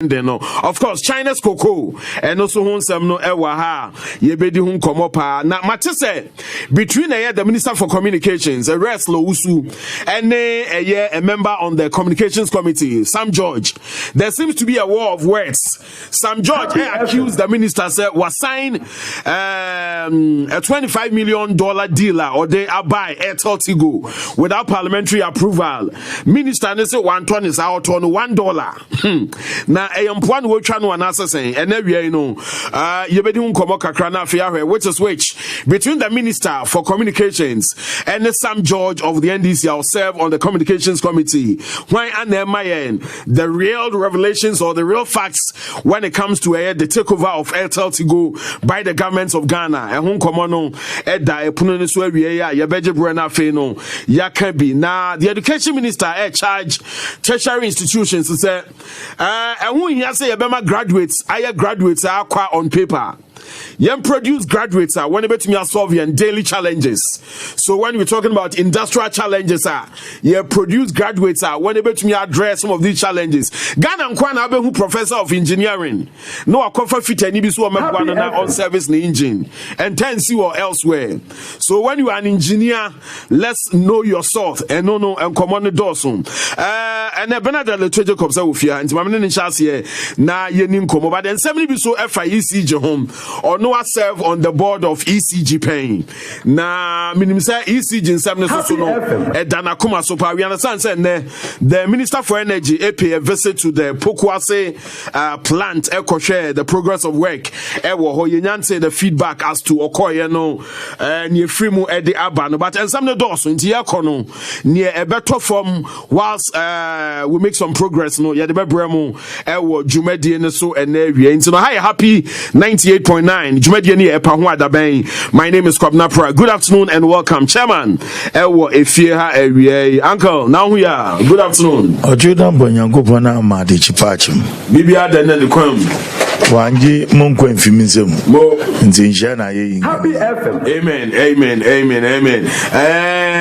Of course, China's cocoa and also some no ewaha yebedi hun komopa. Na matese between the Minister for Communications, Rest Lowusu, and a member on the Communications Committee, Sam George. There seems to be a war of words. Sam George accused the minister was signed a $25 million deal or they buy Airtel Tigo without parliamentary approval. Minister said $1 is out on $1. Now one will try to answer saying, and then you know, Yebedun Komoka Krana Fiare, which is which between the Minister for Communications and the Sam George of the NDC, will serve on the Communications Committee. Why and the real revelations or the real facts when it comes to the takeover of Airtel Tigo by the governments of Ghana. And Hong Komono, Edda, Epuniswe, Yabeje Brena Feno, Yakabi. Now, the Education Minister charge tertiary institutions to say, who here say Bema graduates, higher graduates are quite on paper. Young produce graduates are when about me solve your daily challenges. So when we're talking about industrial challenges, you produce graduates are when about me address some of these challenges. Ghana Nkwana who professor of engineering. No a cover fit any bisu on service the engine and 10 C or elsewhere. So when you are an engineer, let's know your sort and no and command the dorsum. And a Bernard literature comes out with you and my in here na yenim komo but then 70 bisu FIECG home or no I serve on the board of ECG Pain. Na minim say ECG in 7 so no e dana kuma so pa we understand say the Minister for Energy pay a visit to the Pokuase plant share the progress of work e wo ho yenyan say the feedback as to okoye no ne free mu e de aba no but and some the doors nti no near a better form whilst we make some progress no ye de bebrem e wo dwumadi ne so enawie nti no hi happy 98.9 my name is Kwabna Pra. Good afternoon and welcome, Chairman. Uncle, now we are. Good afternoon. Ojudan Bonyango Bona Madi Chipachim. Bibia then the Quam. Wanji Munko and Fimism. Happy FM. Amen. Amen. Amen. Amen.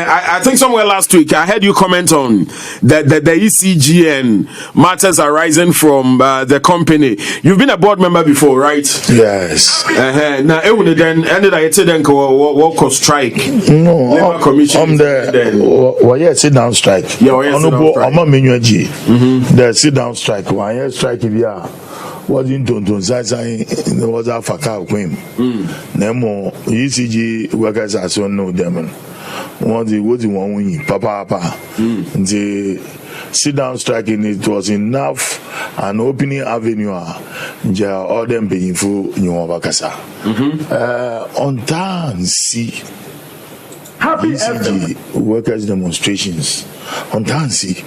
I think somewhere last week I heard you comment on the ECG and matters arising from the company. You've been a board member before, right? Yes. Now, then ended I said then walk or strike. No, Labor Commission. I'm the sit down strike. Yeah, I'm a menuji. The sit down strike. Why strike if you are. Wasn't don't was a faka queen. Nemo ECG workers are so no demon. What the one winning, papa. The sit down striking it was enough an opening avenue. All them being full new Bakasa. On time, see happy ECG workers demonstrations on time, see.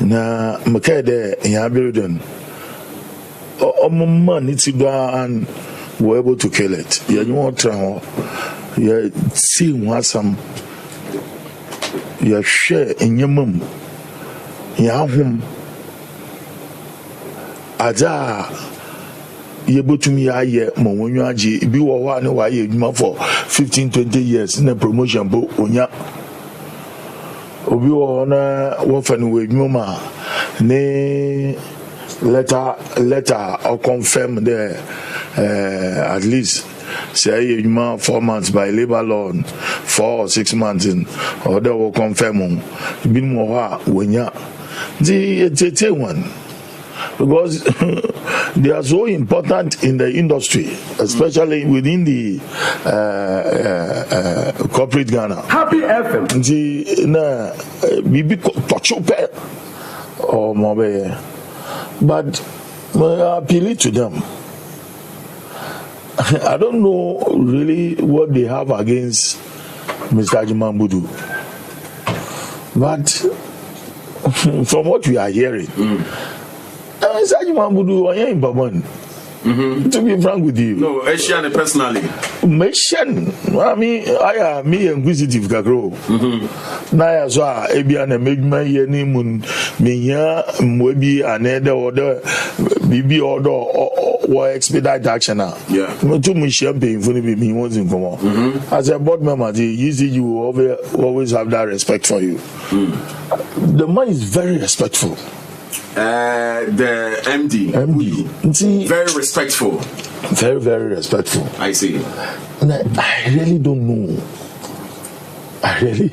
Na Makede in Aberdeen. Man needs to go and were able to kill it. You want to see what some you share in your mum. Your home. Aja you able to me aye when you aji be one why you for 15-20 years in a promotion book onya obi ona wofan we nyoma ne letter or confirm there at least say you 4 months by labor law 4 or 6 months in or they will confirm bin mo when ya the one because they are so important in the industry, especially within the corporate Ghana. Happy FM. The bibi tochope or mobe, but I appeal to them. I don't know really what they have against Mr. Ajimambudu, but from what we are hearing. Ajimambudu, I am Babon. To be frank with you, no, Asian personally. Asian, I mean, I am me inquisitive Gagro. Naya Zwa, Ebian, and make my name, Minya, Mwebi, and Eda order, BB order, or expedite action. Yeah, too much champagne for me wasn't come on. As a board member, you always have that respect for you. The man is very respectful. The MD. Very respectful. Very, very respectful. I see. I really don't know. I really.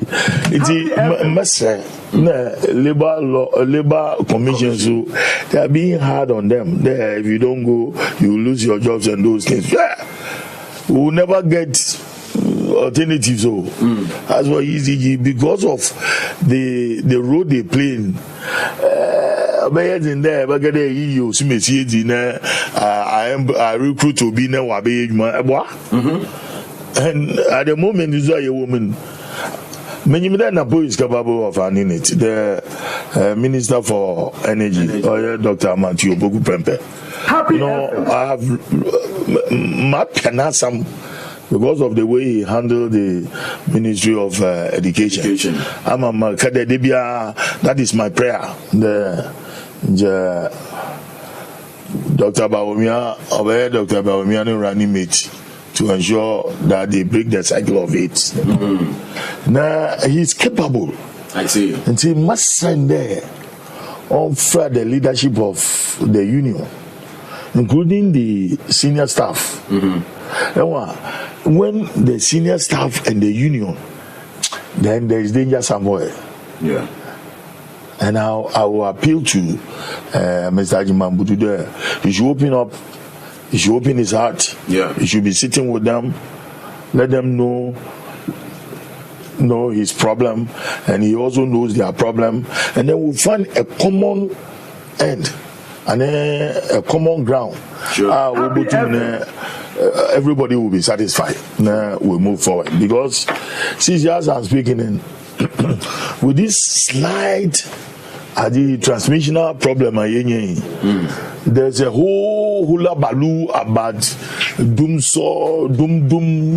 Labor commission, so they are being hard on them. There, if you don't go, you lose your jobs and those things. Yeah, we will never get alternatives. So that's why ECG, because of the role they play in. In there, I recruit to be now. And at the moment, is a woman. Many Nabo is capable of handling it. The Minister for Energy, Dr. Matthew Bogu Prempeh. I have mapped some because of the way he handled the Ministry of Education. That is my prayer. Dr. Bawumia running mate to ensure that they break the cycle of it. Now he's capable. I see. And he must send there on the leadership of the union, including the senior staff. And when the senior staff and the union, then there is danger somewhere. Yeah. And I will appeal to Mr. Ajimambutu there. He should open up. He should open his heart. Yeah. He should be sitting with them, let them know his problem, and he also knows their problem, and then we'll find a common end and a common ground. Sure. Everybody will be satisfied. We'll move forward, because since as I'm speaking in with this slight the transmissional problem, there's a whole hula baloo about doom,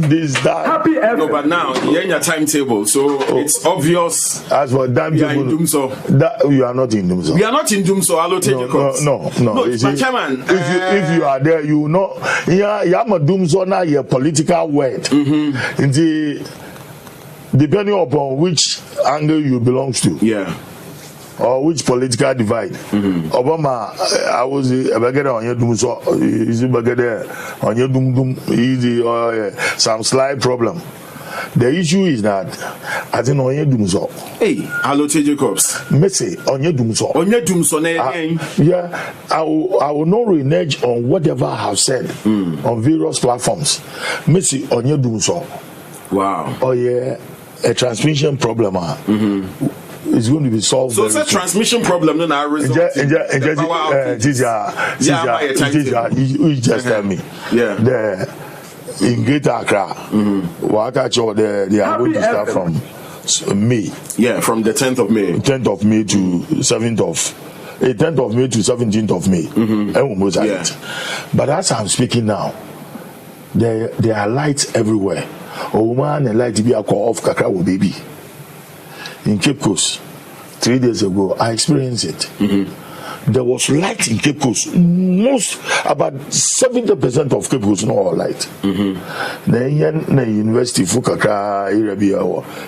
this, that. No, but now you're in your timetable, so it's obvious. As for timetable, that you are not in Doomso. We are not in Doomso. I'll take No. But Chairman, if you are there, you know, I'm a Doomso now. Your political word. Depending upon which angle you belong to. Yeah. Or which political divide. Obama, I was a bagger on your doom, so is a bagger on your doom, easy or some slight problem. The issue is that I think on your doom, so hey, hello, Jacobs. Messi on your doom, so on your doom, so yeah, I will not renege on whatever I have said on various platforms. Messi on your doom, so wow. Oh, yeah, a transmission problem. Is going to be solved. So it's a transmission problem. No, I result. You just tell me. Yeah. In Greater Accra, they are going to start from May. Yeah, from the 10th of May. 10th of May to 7th of 10th of May to 17th of May. But as I'm speaking now, there are lights everywhere. Oh man, a light to be off Kakra baby. In Cape Coast 3 days ago, I experienced it. There was light in Cape Coast. About 70% of Cape Coast no light. Then University Fukaka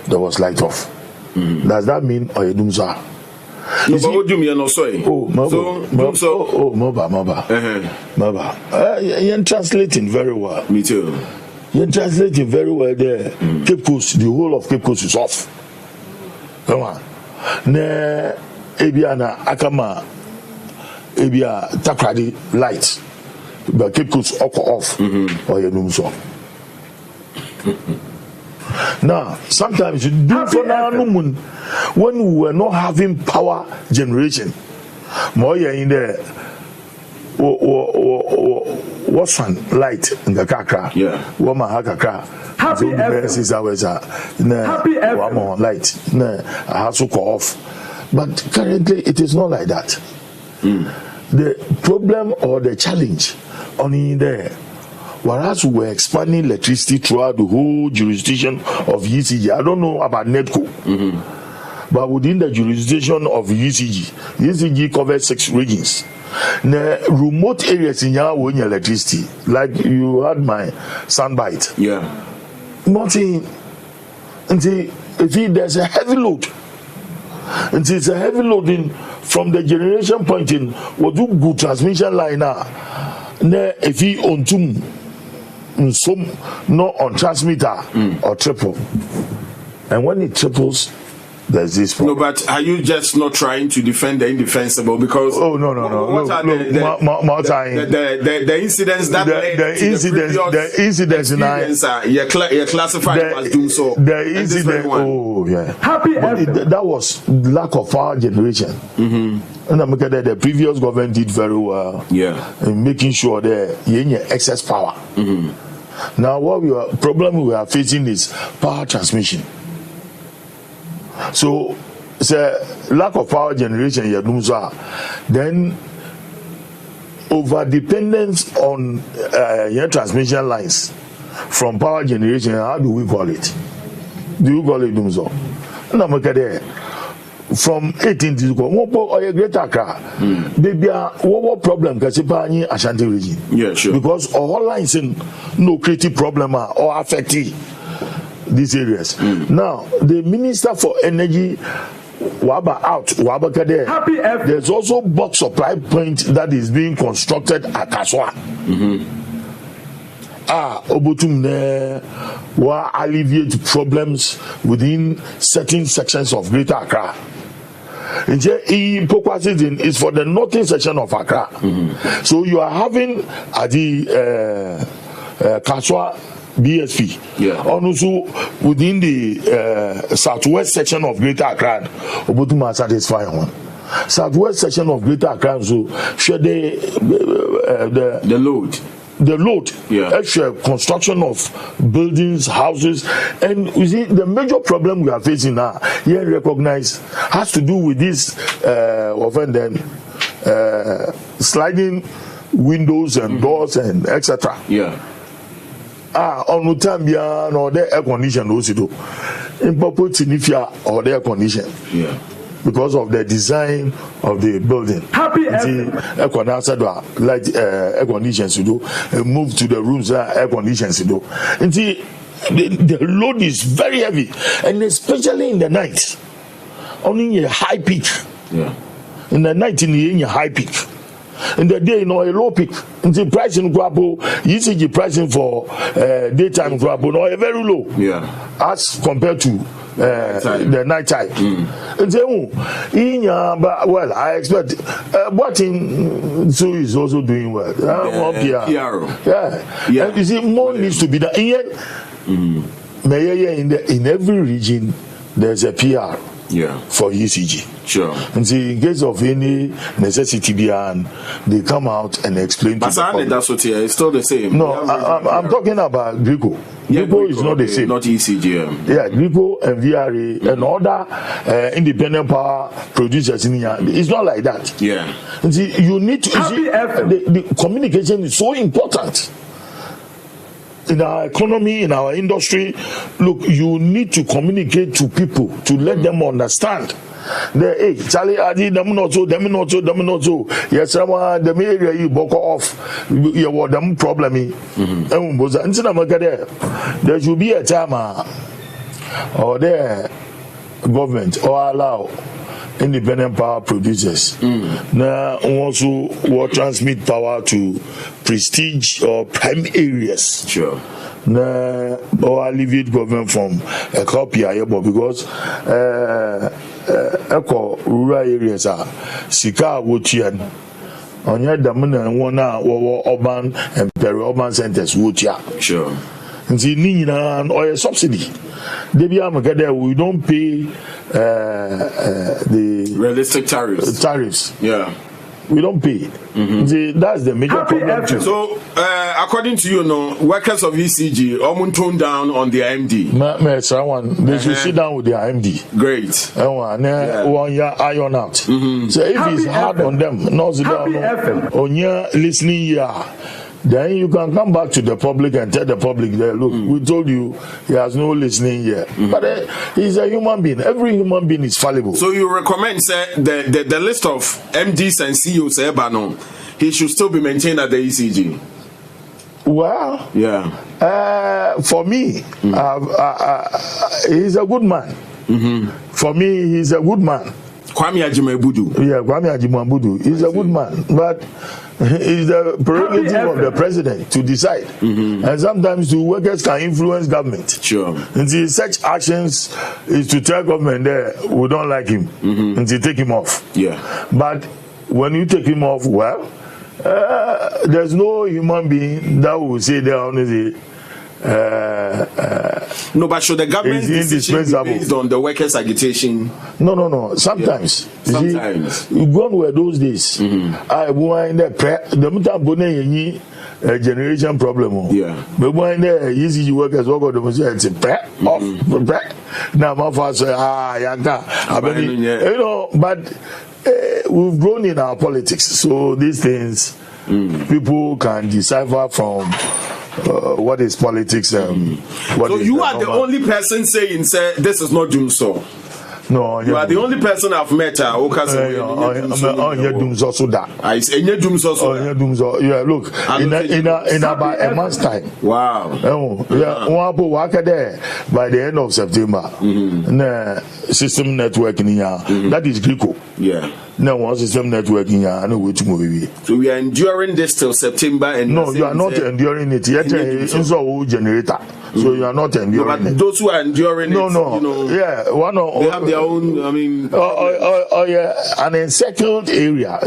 there was light off. Does that mean Oyedumza? No, but what do you mean? No, sorry. Moba. You're translating very well. Me too. You're translating very well there. Cape Coast, the whole of Cape Coast is off. Come on. Ne Ebiana Akama Ebia Takradi light. But Cape Coast off. Or you know so. Now, sometimes you do for now when we were not having power generation. More in there. What's fun light in the Kakra? Yeah. Woman Hakakra. Happy 6 hours. One more light. I have to call off. But currently, it is not like that. The problem or the challenge only there. Whereas we were expanding electricity throughout the whole jurisdiction of UCG. I don't know about NEDCO. But within the jurisdiction of UCG covers 6 regions. The remote areas in your own electricity, like you had my soundbite. Yeah. Nothing until there's a heavy load. Until it's a heavy load in from the generation point in, what do good transmission line now? Ne if he on two, some no on transmitter or triple, and when it triples, there's this problem. No, but are you just not trying to defend the indefensible? Because no. What are the incidents that the incidents you're classified as doing so? The incident. Oh yeah. That was lack of power generation. And I'm looking at the previous government did very well. Yeah. In making sure that you have excess power. Now, problem we are facing is power transmission. So, it's a lack of power generation. Then, over dependence on your transmission lines from power generation. How do we call it? Do you call it Dumzo? No, from 18 to or a greater Accra, baby, what problem? Kasi Ashanti region. Yeah, sure. Because all lines in no creative problem or affecting these areas. Now, the Minister for Energy, Waba out, Waba Kade. There's also bulk supply point that is being constructed at Kaswa. Obotum will alleviate problems within certain sections of Greater Accra. Is for the northern section of Accra. So you are having the Kaswa BSP. Also within the southwest section of Greater Accra, Obotuma satisfy one. Southwest section of Greater Accra, so should the load. The load, actual construction of buildings, houses, and you see the major problem we are facing now, here recognize, has to do with this sliding windows and doors and etc. On Utambia or the air condition also in Papua Tinifia or the air condition. Because of the design of the building. Air conditions to do, move to the rooms air conditions to do. And see, the load is very heavy, and especially in the night, only a high peak. In the night, in a high peak. In the day, a low peak. In the pricing grabo, ECG pricing for daytime grabo, a very low. As compared to the night time. And say, well, I expect what in so is also doing well. And you see, more needs to be done. And yet, in every region, there's a PR for ECG. And see, in case of any necessity beyond, they come out and explain to the that's what it's still the same. No, I'm talking about Grico. Grico is not the same. Not ECG. Grico and VRA and other independent power producers in here. It's not like that. And see, you need to see, the communication is so important. In our economy, in our industry, look, you need to communicate to people to let them understand. Hey, Charlie, them not so. Yes, someone the area you book off. You want them problem. There should be a time or the government or allow independent power producers now also will transmit power to prestige or prime areas. Or alleviate government from a copy because rural areas are Sika Wotian on your dominant and one urban and peri-urban centers Wotia. And see, or a subsidy. We don't pay the realistic tariffs. We don't pay. See, that's the major problem. So, according to you, workers of ECG almost toned down on their MD. They should sit down with their MD. Great. 1 year iron out. So if it's hard on them, not sit down on your listening year. Then you can come back to the public and tell the public that, look, we told you he has no listening here. But he's a human being. Every human being is fallible. So you recommend, the list of MDs and CEOs, he should still be maintained at the ECG? Well, for me, he's a good man. For me, he's a good man. Kwame Agyemang-Abudu. Yeah, Kwame Agyemang-Abudu. He's a good man, but it's the prerogative of the president to decide. And sometimes the workers can influence government. Sure. And such actions is to tell government that we don't like him and to take him off. Yeah. But when you take him off, well, there's no human being that will say they are only no, but should the government decision be based on the workers' agitation? No. Sometimes. Yeah. Sometimes. You gone were those days. I wind the generation problem. Yeah. But when the easy workers work on the say off. Now my father say you know, but we've grown in our politics, so these things people can decipher from what is politics. What so is you are the only person saying, "Say this is not doom so." No, you are the only person I've met. Yeah, look, in about a month's time. Wow. By the end of September, system networking, that is Greco. Yeah. No one system networking. I know which movie. So we are enduring this till September, and no, you are not enduring it. Yet, it's a generator. So you are not enduring it. Those who are enduring it, you know, yeah, they have their own. I mean, yeah, an encircled area.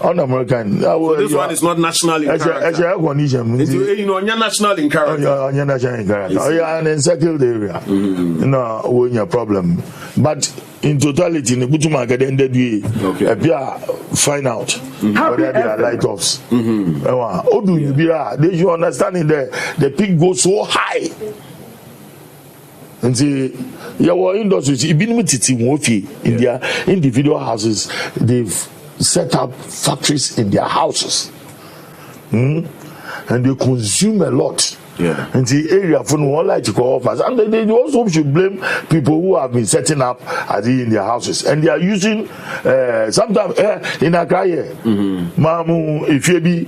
On American. So this one is not national in character. You know, national in character. National in character. Oh, yeah, an encircled area. No, when your problem, but in totality, in the Butuma get ended we find out whether they are light-offs. They should understand the peak goes so high. And see, your industries, in their individual houses, they've set up factories in their houses. And they consume a lot. Yeah. And the area for no like to call offers. And they also should blame people who have been setting up in their houses. And they are using sometimes in a car Mamu if you be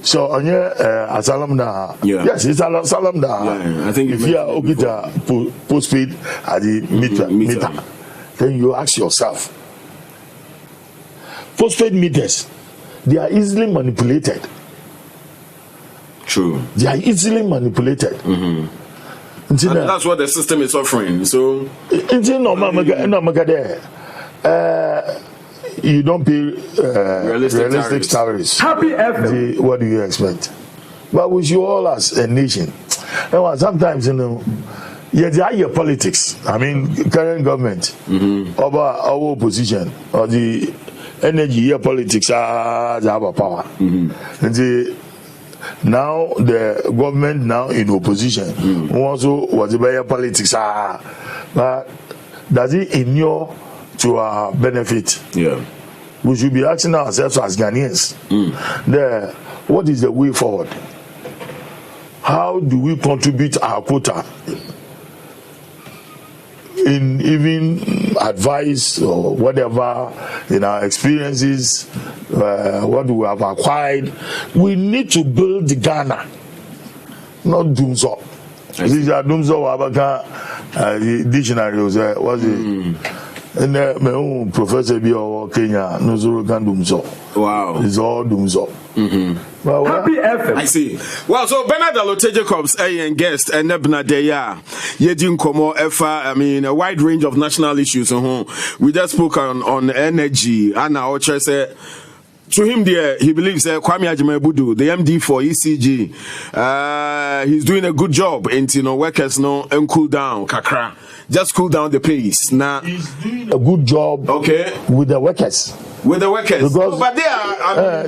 so on your asalam na. Yes, it's asalam na. I think if you are okay postpaid at the meter, then you ask yourself, postpaid meters, they are easily manipulated. True. They are easily manipulated. And that's what the system is offering. So, you don't pay realistic salaries. Happy FM. What do you expect? But we should all, as a nation, sometimes they are your politics. I mean, current government, our opposition, or the energy politics are the power. And now the government now in opposition also was about politics but does it inure to our benefit? Yeah, we should be asking ourselves as Ghanaians what is the way forward? How do we contribute our quota in even advice or whatever in our experiences, what we have acquired? We need to build Ghana, not Doomso. This is a Doomso Wabaka dictionary was it? And my own professor be our Kenya Nozuru Doomso. Wow, it's all Doomso. Well, Happy FM. I see. Well, so Bernard Alote Jacobs, a guest, and Nebna Deya, Yedin Komo Efa, I mean, a wide range of national issues. We just spoke on energy. Anna Oche said, to him, there, he believes Kwame Agyemang-Abudu, the MD for ECG, he's doing a good job in workers and cool down, kakra. Just cool down the pace. Now he's doing a good job. Okay. With the workers. With the workers, because but they are.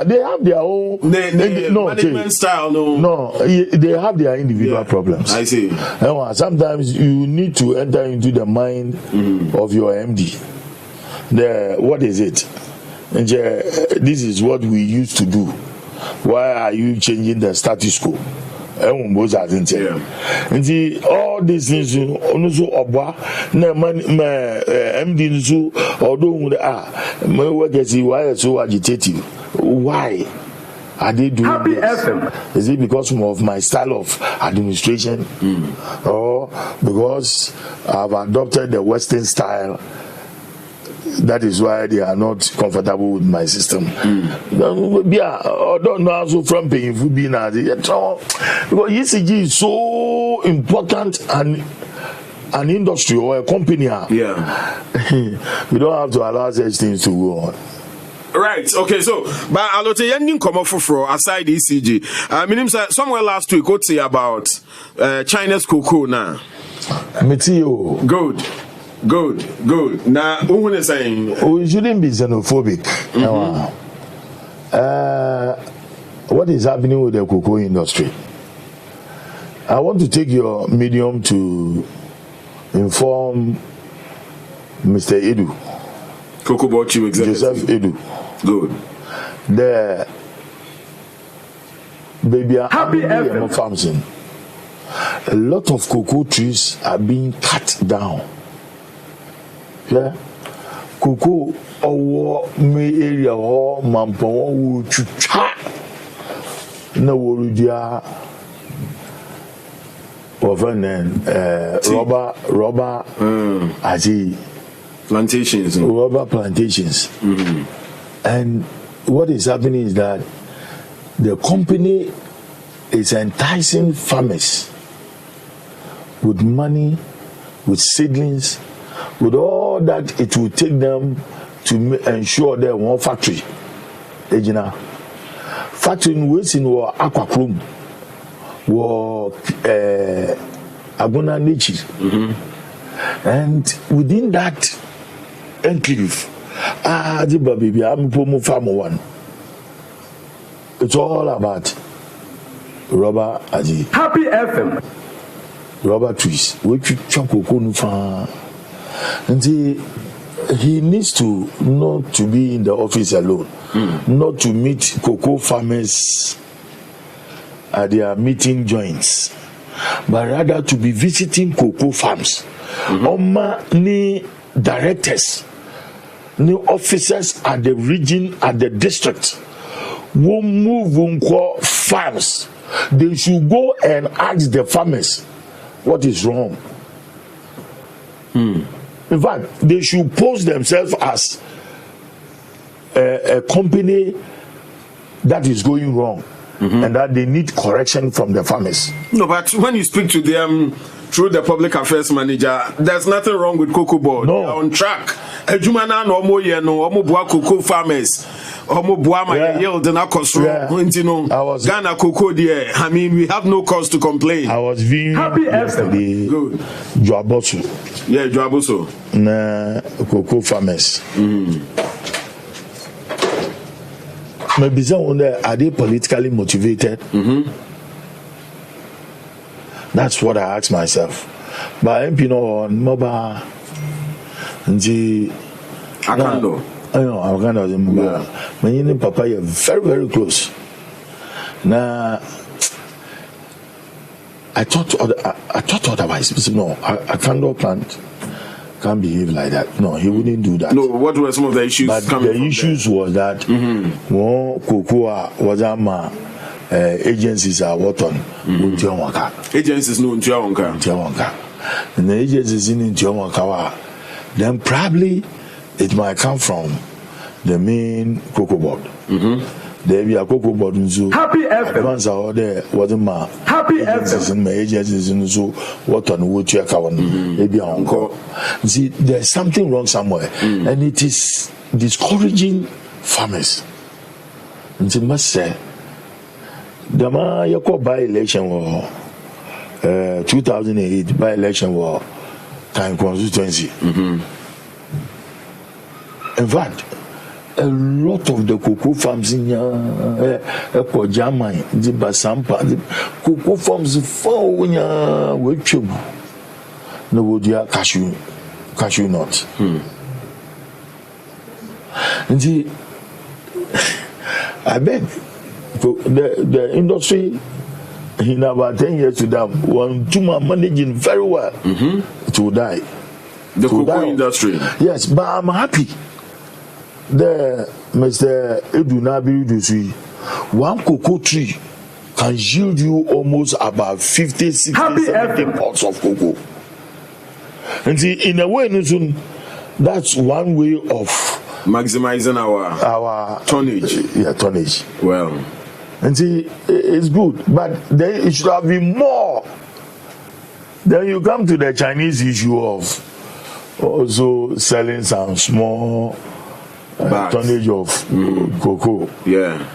They have their own management style. No, they have their individual problems. I see. Sometimes you need to enter into the mind of your MD. What is it? And this is what we used to do. Why are you changing the status quo? And see, all these things also obwa na MD nso although my workers why so agitative. Why? are they doing Happy this? FM. Is it because of my style of administration, or because I've adopted the Western style? That is why they are not comfortable with my system. Yeah, I don't know also from paying for being at it. Because ECG is so important and an industry or a company. Yeah. We don't have to allow such things to go on. Right. Okay. So, but a lot of young come off for aside ECG. I mean, somewhere last week, what's say about China's cocoa now? Meteo. Good. Now, who is saying? We shouldn't be xenophobic. What is happening with the cocoa industry? I want to take your medium to inform Mr. Edu. Cocoa Board Chief Executive. Joseph Edu. Good. The baby Happy FM. farms in. A lot of cocoa trees are being cut down. Yeah, cocoa or me area or mampo wu chucha na worudia ovenen rubber aji Plantations. rubber plantations. And what is happening is that the company is enticing farmers with money, with seedlings, with all that it will take them to ensure that one factory, factory in Wilson or Aquacrum, or Aguna Nature, and within that enclave, the baby, I'm Pomo Farmer one. It's all about rubber aji. Happy FM. Rubber trees, which chocolate farm. And he needs to not to be in the office alone, not to meet cocoa farmers at their meeting joints, but rather to be visiting cocoa farms. Ni directors, ni officers at the region, at the district, will move on farms. They should go and ask the farmers what is wrong. In fact, they should pose themselves as a company that is going wrong and that they need correction from the farmers. No, but when you speak to them through the public affairs manager, there's nothing wrong with Cocoa Board. No. They're on track. Ejumana no mo ye no omo bua cocoa farmers. Omo bua ma yield na kosro. Yeah. Ghana cocoa there. I mean, we have no cause to complain. I was viewing Happy yesterday Good. Joabosu Yeah, Joaboso. na cocoa farmers. Maybe some are they politically motivated? That's what I ask myself. But MP no on mobile the Akando. I know I'm kind of mobile. My papa is very, very close. Now I thought otherwise. No, Akando can't behave like that. No, he wouldn't do that. No, what were some of the issues? But coming the from issues was that one cocoa was agencies are what on agencies no Ntiawonka. And the agencies in Ntiawonka, then probably it might come from the main cocoa board. There be a cocoa board so Happy FM. advance out there wasn't my Happy agencies FM. and my agencies in so what on would check out maybe on call. See, there's something wrong somewhere, and it is discouraging farmers. And you must say the man you call by election war 2008 by election war time constituency. In fact, a lot of the cocoa farms in Jamai, the Basampa, the cocoa farms for no would cashew nut. And see, I beg the industry in about 10 years to them, one two man managing very well, it will die. the cocoa industry. Yes, but I'm happy. The Mr. Edu Nabiru Dusi, one cocoa tree can yield you almost about 50, 60, 70 pots of cocoa. And see, in a way, that's one way of maximizing our tonnage. Yeah, tonnage. Well, and see, it's good, but then it should have been more. Then you come to the Chinese issue of also selling some small tonnage of cocoa. Yeah.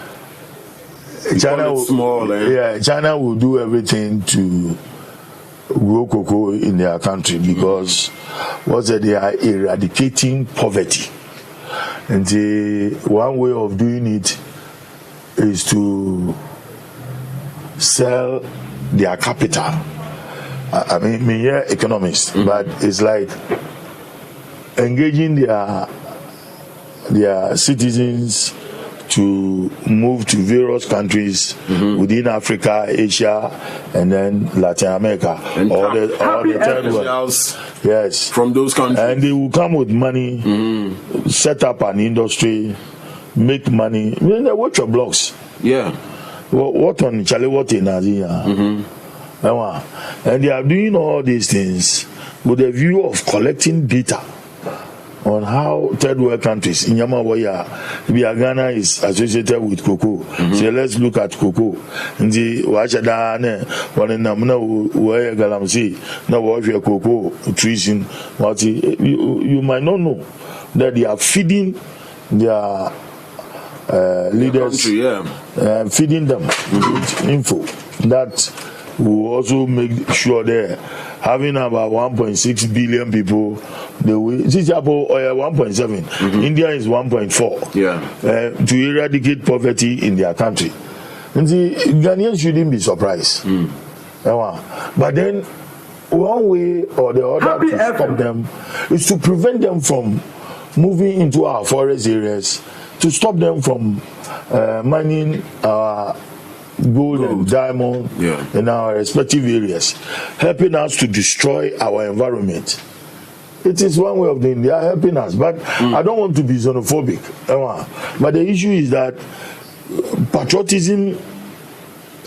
China will do everything to grow cocoa in their country because they are eradicating poverty. And one way of doing it is to sell their capital. I mean, you're economists, but it's like engaging their citizens to move to various countries within Africa, Asia, and then Latin America, and or the third world. Yes, from those countries, and they will come with money, set up an industry, make money. I mean, they watch your blogs. Yeah. What on Charlie? What in Asia? And they are doing all these things with a view of collecting data on how third world countries in Yamawaya, Ghana is associated with cocoa. So let's look at cocoa. And the Wachadane, one in Namna, where Galamsi, now watch your cocoa trees in what you might not know that they are feeding their leaders, country, feeding them with info that will also make sure they're having about 1.6 billion people. The way 1.7, India is 1.4. Yeah, to eradicate poverty in their country. And the Ghanaians shouldn't be surprised. But then one way or the other to stop them is to prevent them from moving into our forest areas, to stop them from mining our gold and diamond in our respective areas, helping us to destroy our environment. It is one way of doing. They are helping us, but I don't want to be xenophobic. But the issue is that patriotism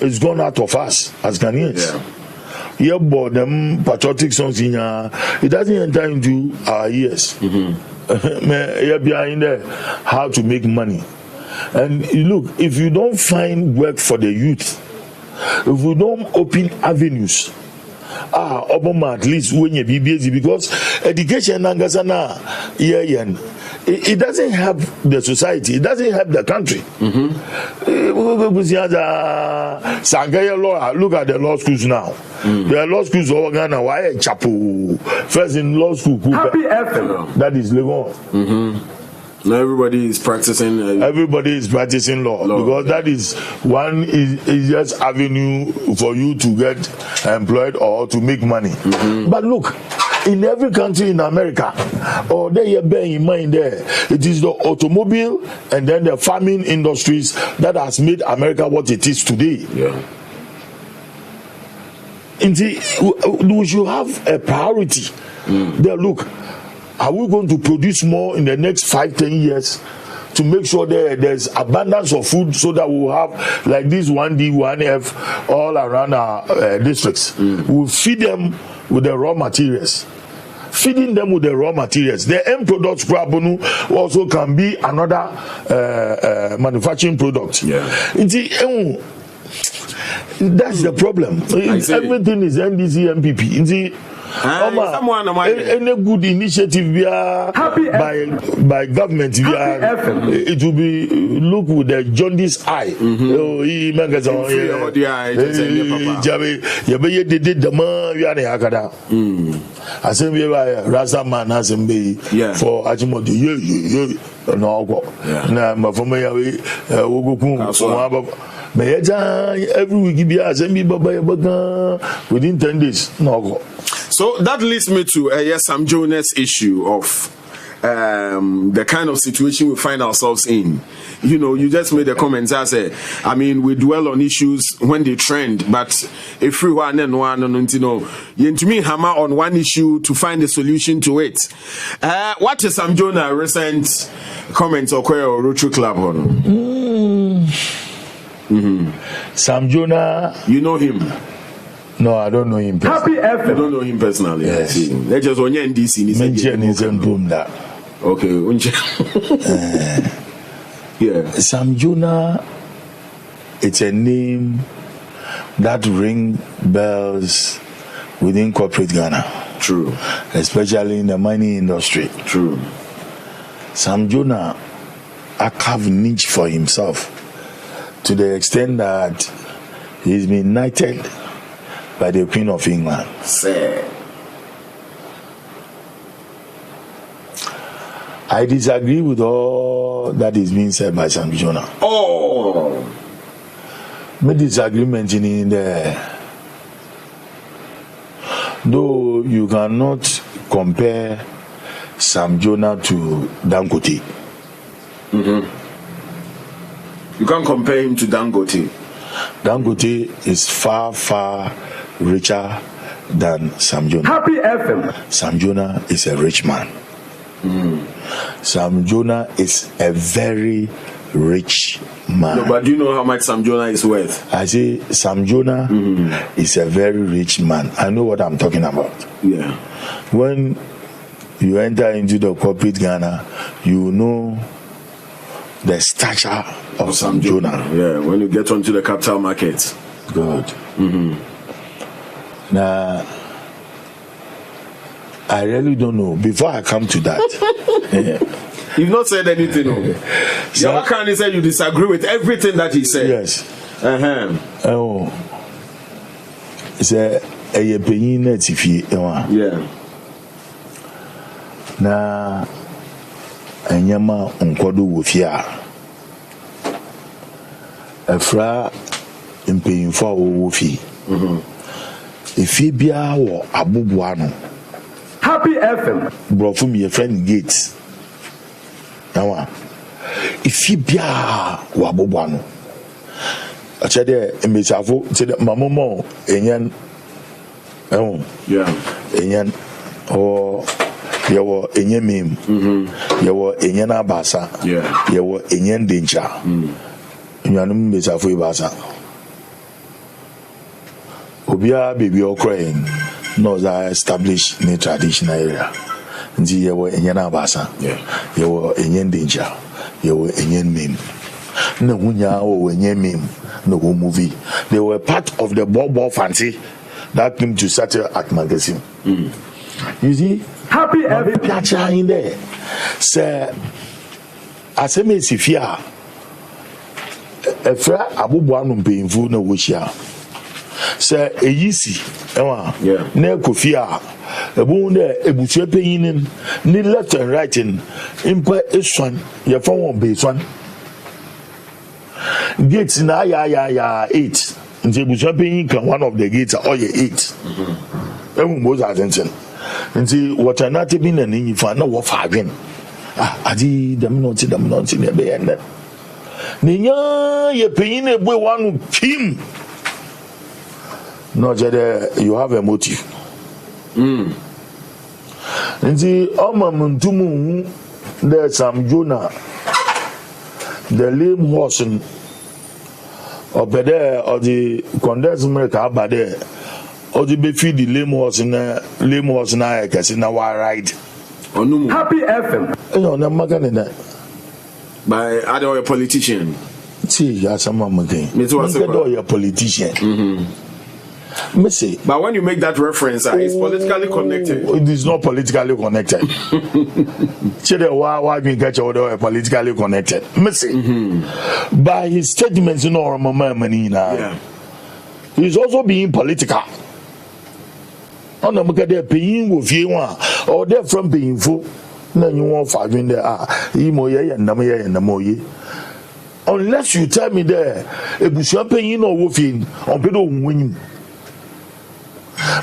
is gone out of us as Ghanaians. Yeah, but them patriotic songs in it doesn't enter into our ears. Behind there, how to make money. And look, if you don't find work for the youth, if we don't open avenues, Obama at least when you be busy, because education it doesn't help the society, it doesn't help the country. Look at the law schools now. There are law schools over Ghana. Why Chapo? First in law school, that is Legon. Now everybody is practicing. Everybody is practicing law because that is one is just avenue for you to get employed or to make money. But look, in every country in America, or they are bearing in mind there, it is the automobile and then the farming industries that has made America what it is today. Indeed, we should have a priority. There, look. Are we going to produce more in the next 5-10 years to make sure there's abundance of food so that we'll have like this 1D, 1F all around our districts? We'll feed them with the raw materials. Feeding them with the raw materials. The end product also can be another manufacturing product. That's the problem. Everything is NDC, MPP. Any good initiative by government, it will be look with the jaundice eye. For Ajimoto, every week within 10 days. So that leads me to Sam Jonas issue of the kind of situation we find ourselves in. You know, you just made a comment. I say, I mean, we dwell on issues when they trend, but if we want to know, you to me hammer on one issue to find a solution to it. What is Sam Jonas' recent comments or Rotary Club? Sam Jonah. You know him? No, I don't know him Happy You FM. don't know him personally. Yes. Let's just on your NDC. Okay. Yeah. Sam Jonah, it's a name that ring bells within corporate Ghana. True. Especially in the mining industry. True. Sam Jonah carved niche for himself to the extent that he's been knighted by the Queen of England. Sad. I disagree with all that is being said by Sam Jonah. Oh. My disagreement in there. Though you cannot compare Sam Jonah to Dangote. You can't compare him to Dangote. Dangote is far, far richer than Sam Jonah. Happy FM. Sam Jonah is a rich man. Sam Jonah is a very rich man. No, but do you know how much Sam Jonah is worth? I say Sam Jonah is a very rich man. I know what I'm talking about. Yeah. When you enter into the corporate Ghana, you know the stature of Sam Jonah. Yeah, when you get onto the capital markets. Good. Now, I really don't know. Before I come to that, You've not said anything. So- Your can said you disagree with everything that he said. yes. Uh-huh. It's a penny net if you Yeah. na enyama nkodo wo fie a efra mpanyinfo a wo fie efie bia wo aboboa no Happy FM. brofum ye friend gates nawa efie bia wo aboboa no acha de emechafo te mamomo enyen Yeah. enyen o yewo enyemim yewo enyen abasa Yeah. yewo enyen dencha nyanum besafo ibasa obia baby okroin no za establish in traditional area nti yewo enyen abasa Yeah. yewo enyen dencha yewo enyen mim na hunya o enyen mim no go movie they were part of the bobo fancy that came to settle at magazine. You see, Happy FM. picture in there. Say, as a mesifia, a fra abubuanum painful no wishia. Say, a yisi, Yeah. ne kofia, a boon a bush pain, need left and right in is one, your phone base one. Gates na ya 8. Nti bushapin kan one of the gates or ye 8. Most attention. Nti what are not been an in for no what again. Adi them not in the bay and Ninya ye pain a boy one him. No, you have a motive. Nti Omamuntumu there's Sam Jonah, the lame horse up there or the condensed milk about there or the beefy the lame horse na I can see now ride. Happy FM. You know, I'm not gonna that. By other politician. See, you some again. Me too, I say, You're a politician. Me say, But when you make that reference, it's politically connected. it is not politically connected. Chede why we get your politically connected. Me say, by his statements, you know, Yeah. he's also being political. On the market, they're paying with you or they're from paying for. Then you want 5 in there. Unless you tell me there, if you are paying or woofing, on people win.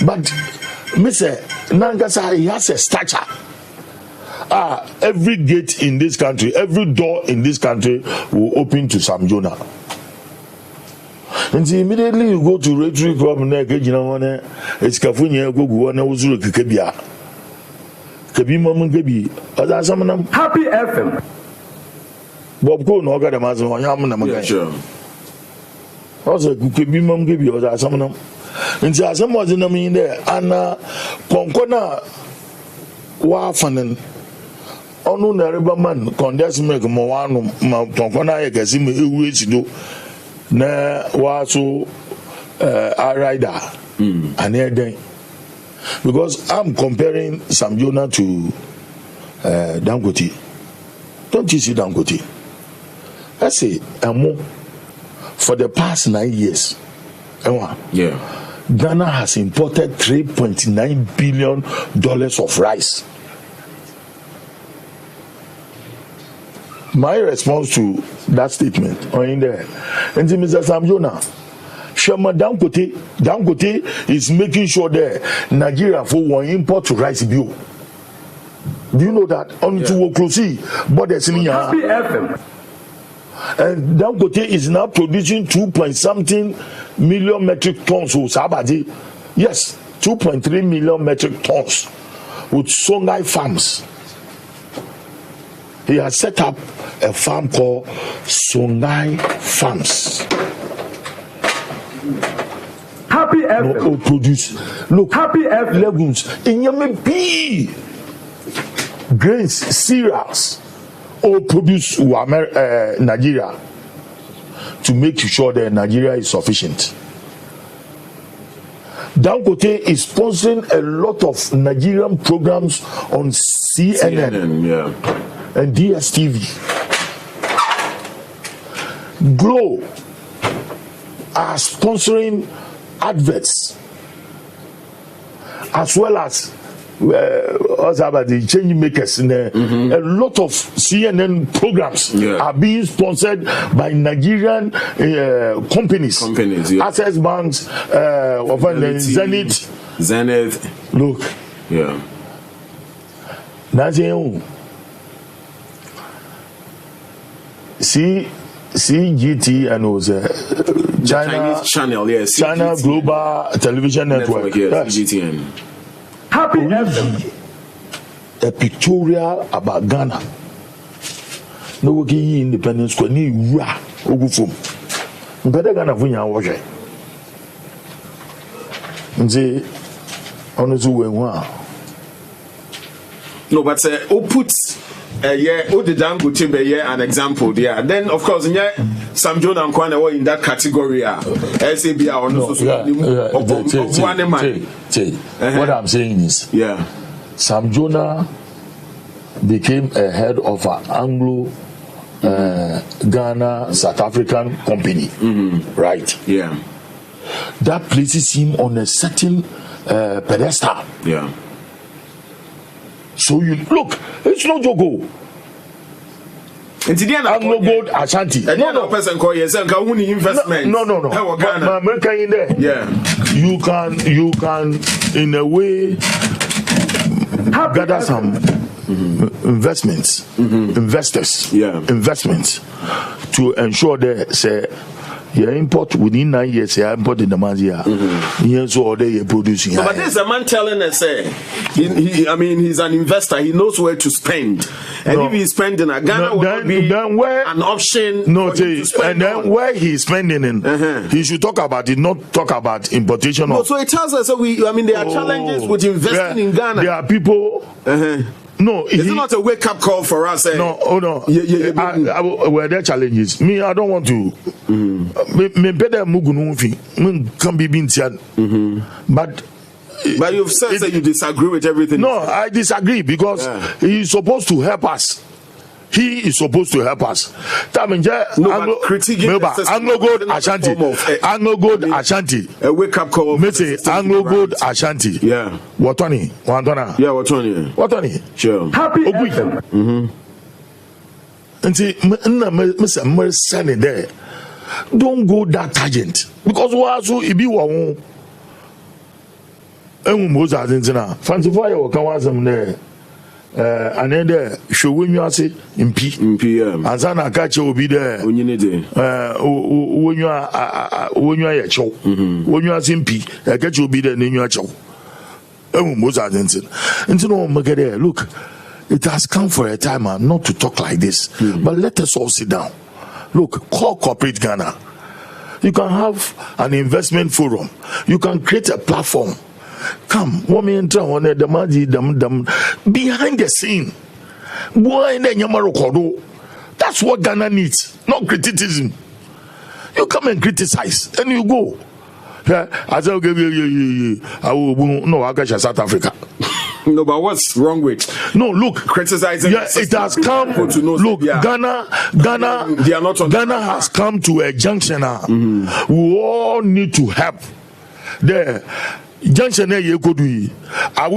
But, Mr. Nangasa, he has a stature. Every gate in this country, every door in this country will open to Sam Jonah. And immediately you go to Rotary Club and it's Kafunya, go on, Uzuru Kibia. Kabi Maman Gabi, other some of them. Happy FM. Bob Coon, or got a Mazan, Yeah, sure. Also, could be mum give you as some of them. And some was in the mean there, and Concona Wafanen. Onu na reba man condensed milk mo wanu ma tonkona ye kesi me ewu echido na waso rider and then because I'm comparing Sam Jonah to Dangote. Don't you see Dangote? I say for the past 9 years, yeah, Ghana has imported $3.9 billion of rice. My response to that statement in there, and Mr. Sam Jonah, Shema Dangote is making sure that Nigeria for one import to rice bill. Do you know that? On to close, but there's in Happy FM. And Dangote is now producing 2.something million metric tons of Sabadi. Yes, 2.3 million metric tons with Songhai farms. He has set up a farm called Songhai Farms. Happy FM. Produce. Look, Happy FM. legumes. In Yemen, grains, cereals, all produce Nigeria to make sure that Nigeria is sufficient. Dangote is sponsoring a lot of Nigerian programs on CNN and DSTV. Glow are sponsoring adverts as well as also about the change makers in there. A lot of CNN programs are being sponsored by Nigerian companies. Access Banks, Zenith. Look, that's it. CGT and was China channel, yes. China Global Television Network. Yes. CGTN. Happy FM. A pictorial about Ghana. No working independence square ni ra ogufum. Better Ghana funya waje. Nze onuzu wenwa. No, but who puts who the Dangote be an example there. Then of course Sam Jonah and Kwane were in that category. SAB What I'm saying is Sam Jonah became a head of an Anglo Ghana South African company. Right? Yeah. That places him on a certain pedestal. Yeah. So you look, it's not Jogo. Anglo Gold Ashanti. No person call yourself investment. No. American in there. Yeah. You can in a way gather some investments, investors, investments to ensure that say you import within 9 years. You import in the month here. Yes, so they are producing. So, but there's a man telling us, he's an investor. He knows where to spend, and if he's spending, Ghana would be an option. No, and then where he's spending in, he should talk about it, not talk about importation. No, so it tells us that there are challenges with investing in Ghana. There are people. No, it's not a wake-up call for us. No. Where there are challenges. Me, I don't want to. Me better mugunufi. Can be being said. But you've said that you disagree with everything. No, I disagree because he's supposed to help us. He is supposed to help us. Anglo Gold Ashanti. Anglo Gold Ashanti. A wake up call. Anglo Gold Ashanti. Yeah. Watoni. Yeah, Watoni. Sure. Happy FM. And see, Mr. Mercy there. Don't go that tangent because what so it be one. Most Argentina. Fancy fire or come there. And then there show when you say in P. And Zana catch will be there. When you are a show. When you are in P, a catch will be there in your show. Most Argentina. And you know, look, it has come for a time not to talk like this, but let us all sit down. Look, call corporate Ghana. You can have an investment forum. You can create a platform. Come, woman, behind the scene. That's what Ghana needs, not criticism. You come and criticize, and you go. Yeah, I said, I will no, I got South Africa. No, but what's wrong with look, criticizing? Yeah, it has come. Look, Ghana has come to a junction now. We all need to help. There, junction are we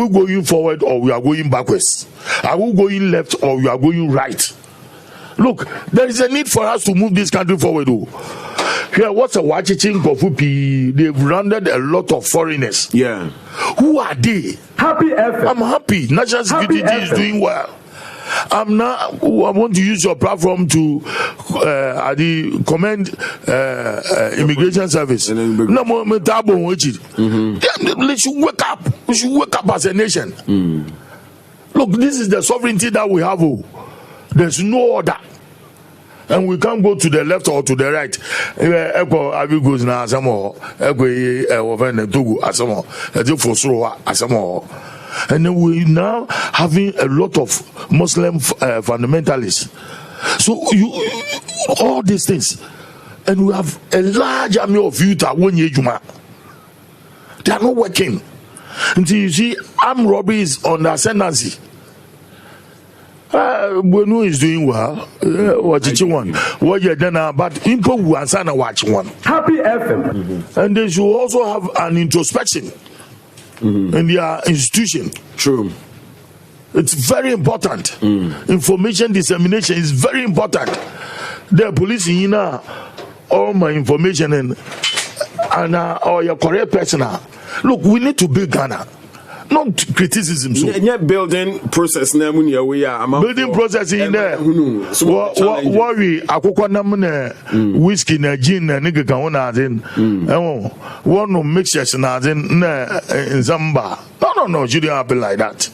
going forward or we are going backwards? Are we going left or we are going right? Look, there is a need for us to move this country forward. Here, what's a watching Kofupi? They've rounded a lot of foreigners. Yeah. Who are they? Happy FM. I'm happy. National Security is doing well. I want to use your platform to commend Immigration Service. Let's wake up. We should wake up as a nation. Look, this is the sovereignty that we have. There's no order. And we can't go to the left or to the right. Goes now, and then we now having a lot of Muslim fundamentalists. So all these things, and we have a large army of youth at 1 year Juma. They are not working. Until you see armed robbery is on the ascendancy. Bueno is doing well. Watching one. What you done but people who answer watch one. Happy FM. And they should also have an introspection in their institution. True. It's very important. Information dissemination is very important. The police in all my information and or your correct personal. Look, we need to build Ghana. Not criticism. So building process building process in there. Worry akoko na whiskey na gin na nigga kan wona den. One no mixtures na den na nzamba. No, it shouldn't happen like that.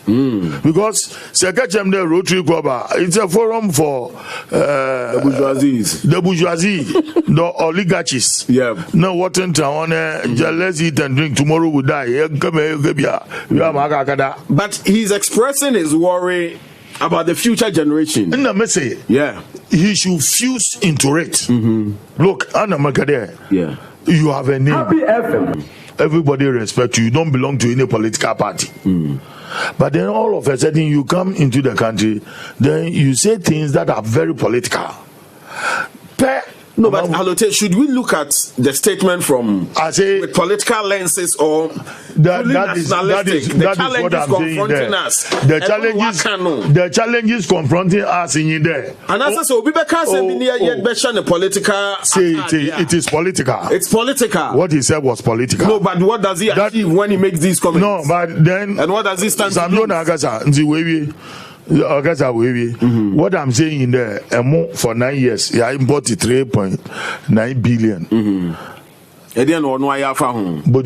Because Sekachem the Rotary Club, it's a forum for the bourgeoisie, the oligarchies. Yeah. No, what in town, let's eat and drink, tomorrow we die. But he's expressing his worry about the future generation. In the message, he should fuse into it. Look, Anna Makade, you have a name. Happy FM. Everybody respect you. You don't belong to any political party. But then all of a sudden you come into the country, then you say things that are very political. No, but Alote, should we look at the statement from with political lenses or that is what I'm saying there. The challenges confronting us in there. And as so, it is political. It's political. What he said was political. No, but what does he achieve when he makes these comments? No, but then and what does he stand to do? What I'm saying in there, for 9 years, I imported 3.9 billion. Body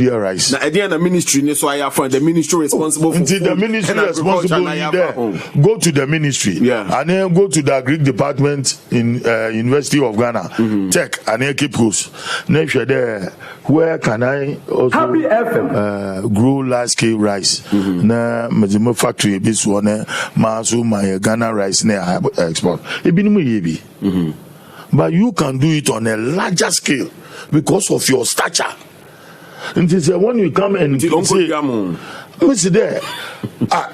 rice. Now, the ministry, so I have the ministry responsible for the ministry responsible there. Go to the ministry, and then go to the agri department in University of Ghana, check and then keep goes. Next there, where can I also grow large scale rice? Na major factory this one, masu my Ghana rice near export. But you can do it on a larger scale because of your stature. And they say when you come and say, Mr. There,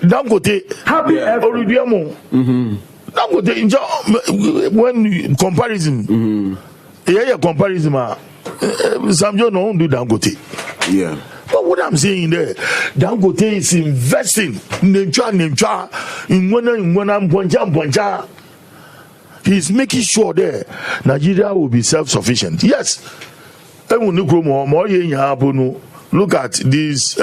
Dangote, Happy Oridiamo, Dangote, when comparison, comparison, some don't do Dangote. Yeah. But what I'm saying there, Dangote is investing in one. He's making sure there Nigeria will be self-sufficient. Yes. Look at these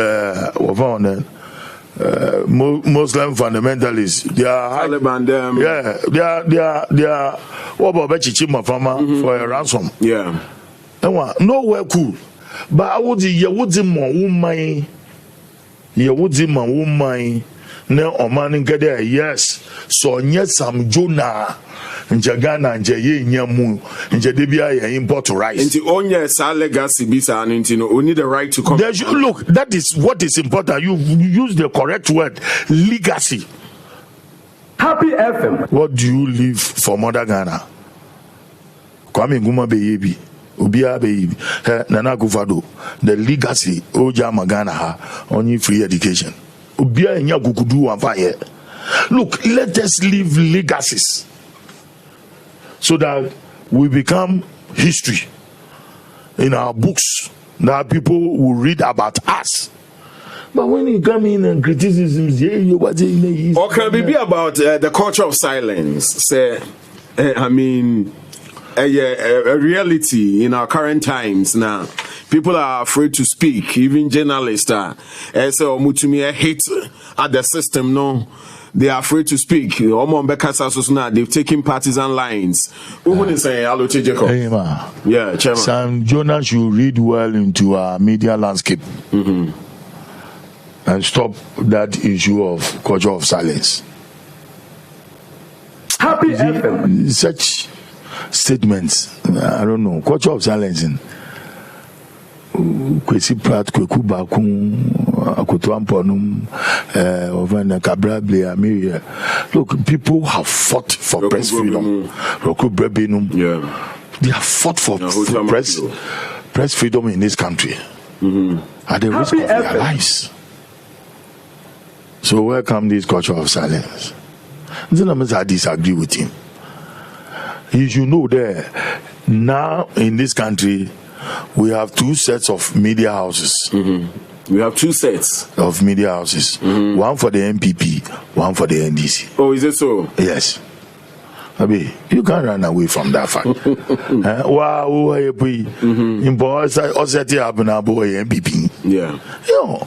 Muslim fundamentalists. They are Taliban, they are what about Chichima Fama for a ransom? Yeah. Nowhere cool. But I would say ne ɔman nkɛdɛ yes so ɔnyɛ Sam Jonah nje Ghana nje ye nyamu nje de bia ye import rice nti onye sa legacy bisa no nti no only the right to come. Look, that is what is important. You use the correct word, legacy. Happy FM. What do you leave for Mother Ghana? Kwame Nkrumah beyebi Obia beyebi Nana Akufo-Addo, the legacy Oja Magana ha only free education. Obia enya kukudu wanfa here. Look, let us leave legacies so that we become history in our books that people will read about us. But when you come in and criticisms, okay, maybe about the culture of silence. Say, I mean, a reality in our current times now. People are afraid to speak, even journalists are. So, Mutumi hate at the system, no. They are afraid to speak. They've taken partisan lines. Yeah, Chairman. Sam Jonah should read well into our media landscape and stop that issue of culture of silence. Happy FM. Such statements, I don't know, culture of silence in Kwesi Pratt, Kweku Bakun, Akotuamponum, Cabral Blea. Look, people have fought for press freedom. Roku Brebenum. Yeah. They have fought for press freedom in this country at the risk of their lives. So where come this culture of silence? I disagree with him. You should know that now in this country we have two sets of media houses. We have two sets of media houses. One for the NPP, one for the NDC. Oh, is it so? Yes. Abi, you can't run away from that fact. Wow, NPP. Yeah. Yo,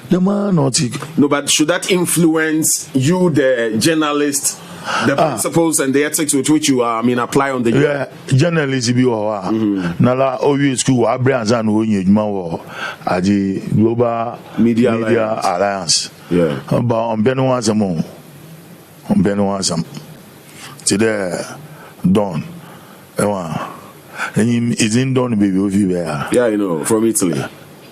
the man not. No, but should that influence you, the journalist, the principles and the ethics with which you are, apply on the journalists be Nala OU school Abrianzan who at the Global Media Alliance. Yeah. But on Benoit today done. And it's in done baby over there. Yeah, I know, from Italy.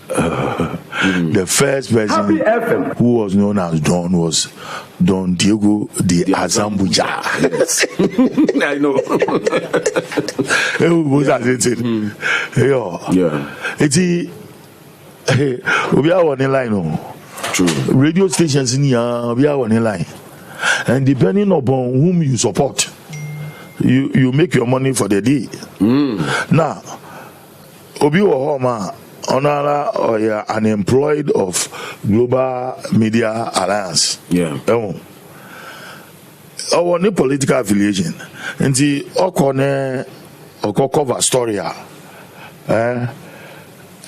The first person who was known as Don was Don Diego de Azambuja. Yes. I know. Yeah. It's we are on the line. True. Radio stations in here, we are on the line. And depending upon whom you support, you make your money for the day. Now, Obi Wahoma Onara or you're unemployed of Global Media Alliance. Yeah. Our new political affiliation. And the Okone cover story.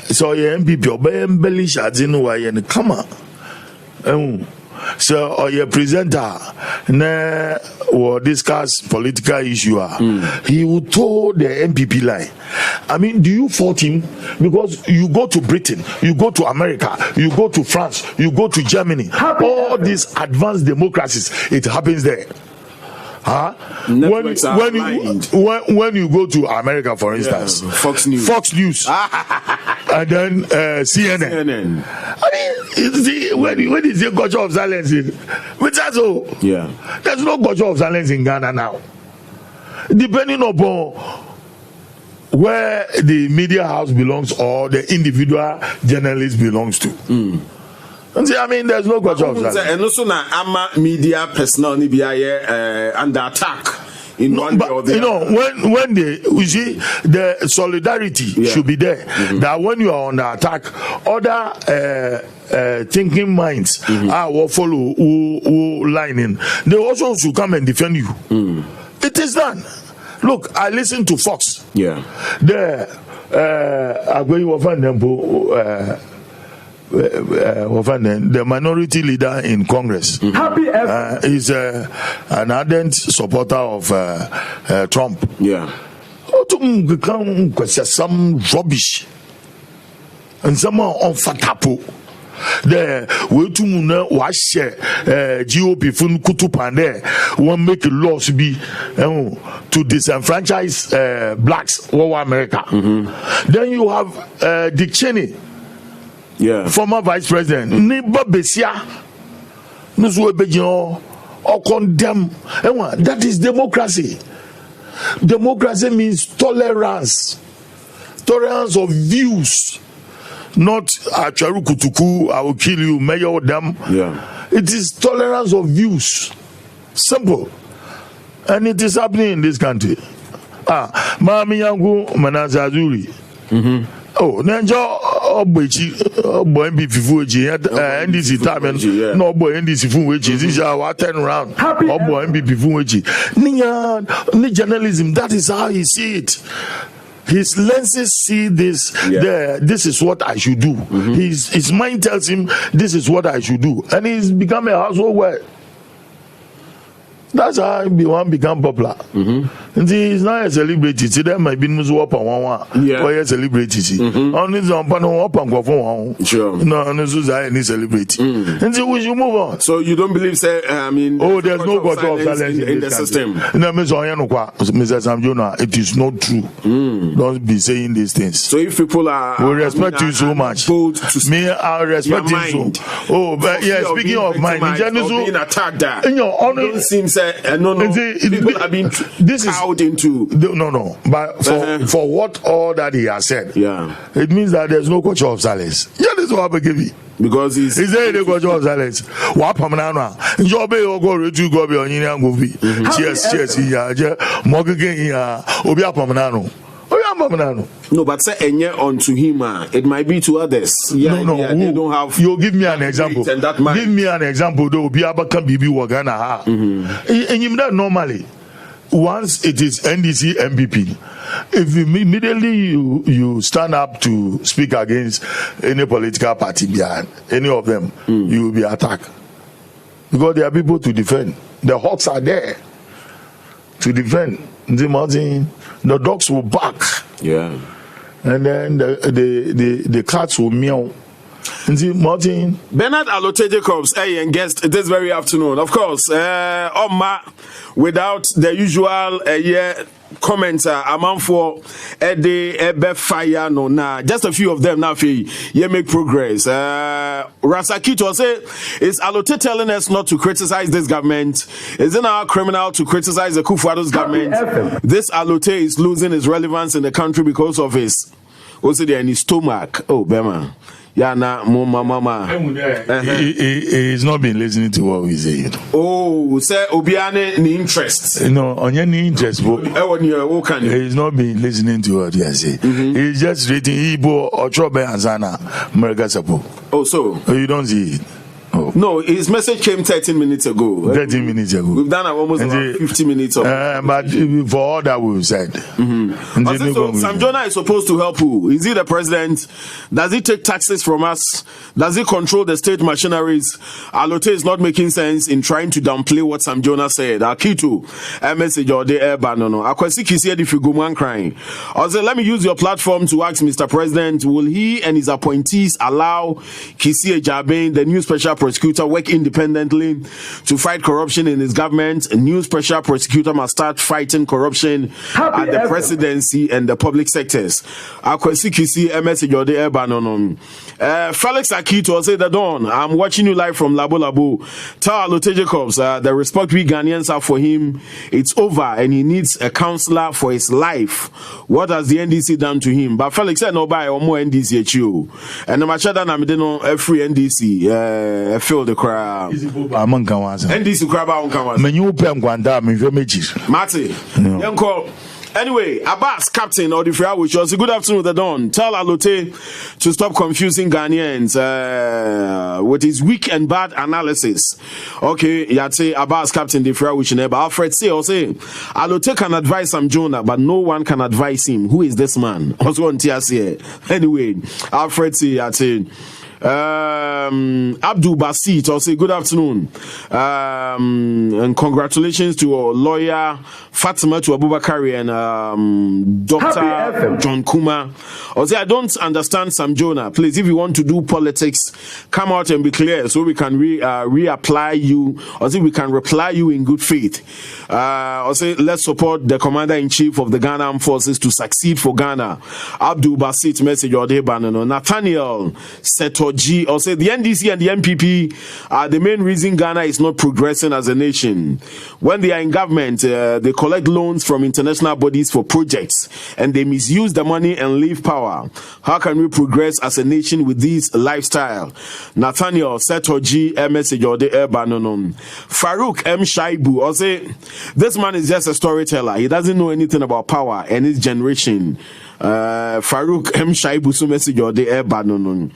So your MPP embellish adinu and come on. So or your presenter will discuss political issue. He will toe the MPP line. I mean, do you fault him? Because you go to Britain, you go to America, you go to France, you go to Germany, all these advanced democracies, it happens there. When you go to America, for instance, Fox News, and then CNN. I mean, when is the culture of silence in? Which also, there's no culture of silence in Ghana now. Depending upon where the media house belongs or the individual journalist belongs to. I mean, there's no culture of silence. And also, now, media personnel under attack. In one way or the other. When you see the solidarity should be there. That when you are under attack, other thinking minds will follow, who line in. They also should come and defend you. It is done. Look, I listen to Fox. Yeah. The minority leader in Congress is an ardent supporter of Trump. Yeah. Some rubbish and some unfatapo. The way to muna was share GOP fun kutupan there. One make laws be to disenfranchise blacks over America. Then you have Dick Cheney, former vice president. Niba Besia, Nuswe Bejon, or condemn. That is democracy. Democracy means tolerance of views. Not Acharu Kutuku, I will kill you, mayor them. It is tolerance of views. Simple. And it is happening in this country. Mami Yangu Manazazuri. Oh, Nanjo Obochi, MP Fuji, NDC time, no boy NDC Fuji, this is our turn around. Boy MP Fuji. Ni journalism, that is how he see it. His lenses see this. This is what I should do. His mind tells him this is what I should do, and he's become a household word. That's how one become popular. And he's not a celebrity. See, there might be no up on one. Or a celebrity. Only some panel up on one. Sure. No, no, any celebrity. And so we should move on. So you don't believe, say, I mean, there's no court of silence in the system. No, Mr. Samjona, it is not true. Don't be saying these things. So if people are, we respect you so much. Me, I respect you so. Oh, but yeah, speaking of mind, being attacked that. In your honor, seems people have been cowed into no. But for what all that he has said, it means that there's no culture of silence. Yeah, this is what I give you. Because he's there the culture of silence. What Pamanana? Job go to go be on your movie. Cheers, yeah, Morgan, Obia Pamanano. No, but say enye unto him, it might be to others. No, they don't have. You give me an example. Give me an example. Though, be able to be Wagana ha. And normally, once it is NDC MPP, if immediately you stand up to speak against any political party behind any of them, you will be attacked because there are people to defend. The hawks are there to defend. The dogs will bark. And then the cats will meow. Martin Bernard Alote Jacobs, and guest this very afternoon. Of course, without the usual comments amount for the fire no na just a few of them now you make progress. Rasakito say is Alote telling us not to criticize this government? Is it now criminal to criticize the Kufuor's government? This Alote is losing his relevance in the country because of his also there in his stomach. Oh Bema. Yana mama. He's not been listening to what we say. Oh, say Obiane ni interest. No, on your interest, but he's not been listening to what you say. He's just reading Igbo or Chobe Azana, America Sapo. Oh, so you don't see it. Oh. No, his message came 13 minutes ago. 13 minutes ago. We've done almost about 50 minutes of but for all that we've said. So Samjona is supposed to help who? Is he the president? Does he take taxes from us? Does he control the state machineries? Alote is not making sense in trying to downplay what Samjona said. Akitu, a message or the air ban. No. Akwasi said if you go man crying. Also, let me use your platform to ask Mr. President, will he and his appointees allow Kisie Jabin, the new special prosecutor, work independently to fight corruption in his government? A new special prosecutor must start fighting corruption at the presidency and the public sectors. Akwasi Kisi, a message or the air ban. Felix Akito say the Dawn, I'm watching you live from Labo Labo. Tell Alote Jacobs, the respect we Ghanaians have for him, it's over and he needs a counselor for his life. What has the NDC done to him? But Felix said no buy or more NDC at you. And the machada na mideno a free NDC feel the crowd. NDC crowd on Kawas. Menu Pem Gwanda, Mijomejis. Mate, young call. Anyway, Abbas, Captain or the Free which was a good afternoon, the Dawn. Tell Alote to stop confusing Ghanaians with his weak and bad analysis. Okay, you'd say Abbas, Captain, the Free which never. Alfred say, Alote can advise Samjona, but no one can advise him. Who is this man? Also on TSA. Anyway, Alfred say, Abdul Basit, I'll say good afternoon. And congratulations to our lawyer Fatima to Abubakari and Dr. John Kuma. I'll say I don't understand Sam Jonah. Please, if you want to do politics, come out and be clear so we can reapply you, or see we can reply you in good faith. I'll say let's support the Commander-in-Chief of the Ghana Armed Forces to succeed for Ghana. Abdul Basit message or Nathaniel Setoji, I'll say the NDC and the MPP are the main reason Ghana is not progressing as a nation. When they are in government, they collect loans from international bodies for projects and they misuse the money and leave power. How can we progress as a nation with this lifestyle? Nathaniel Setoji message or the Banonon. Farouk M. Shaibu, I'll say this man is just a storyteller. He doesn't know anything about power and his generation. Farouk M. Shaibu, so message or the Banonon.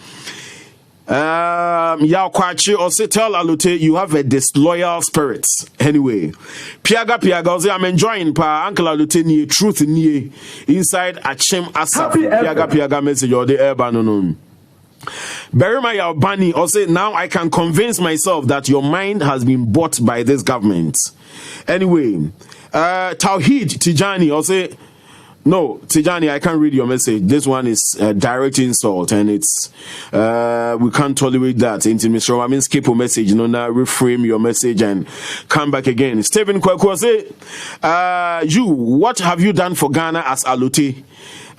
Yao Kwachi or say tell Alute you have a disloyal spirit. Anyway, Piaga, I'm enjoying pa Uncle Alute ni truth ni inside Achem Asaf. Piaga message or the Banonon. Berima Yaubani or say now I can convince myself that your mind has been bought by this government. Anyway, Tawhid Tijani or say no, Tijani, I can't read your message. This one is a direct insult, and it's we can't tolerate that. Into Mr. I mean, skip a message, now reframe your message and come back again. Stephen Kwekwa say, you, what have you done for Ghana as Alute?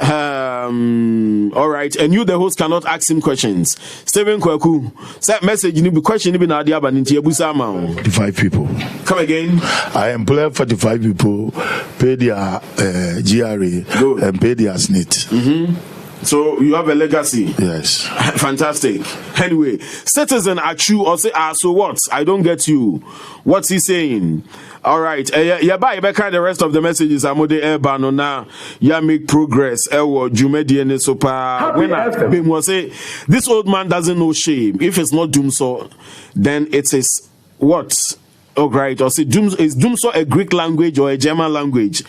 All right, and you, the host, cannot ask him questions. Stephen Kwaku, that message you need to question even at the Abaninti Abusama. 45 people. Come again. I employ 45 people, pay their GRA and pay their SNIT. So you have a legacy. Yes. Fantastic. Anyway, citizen Achu or say, so what? I don't get you. What's he saying? All right. Bye. The rest of the messages are more the now. Ya make progress. Jumedi and Sopa. When I say this old man doesn't know shame. If it's not Dumso, then it is what? Oh, right. Or say is Dumso a Greek language or a German language?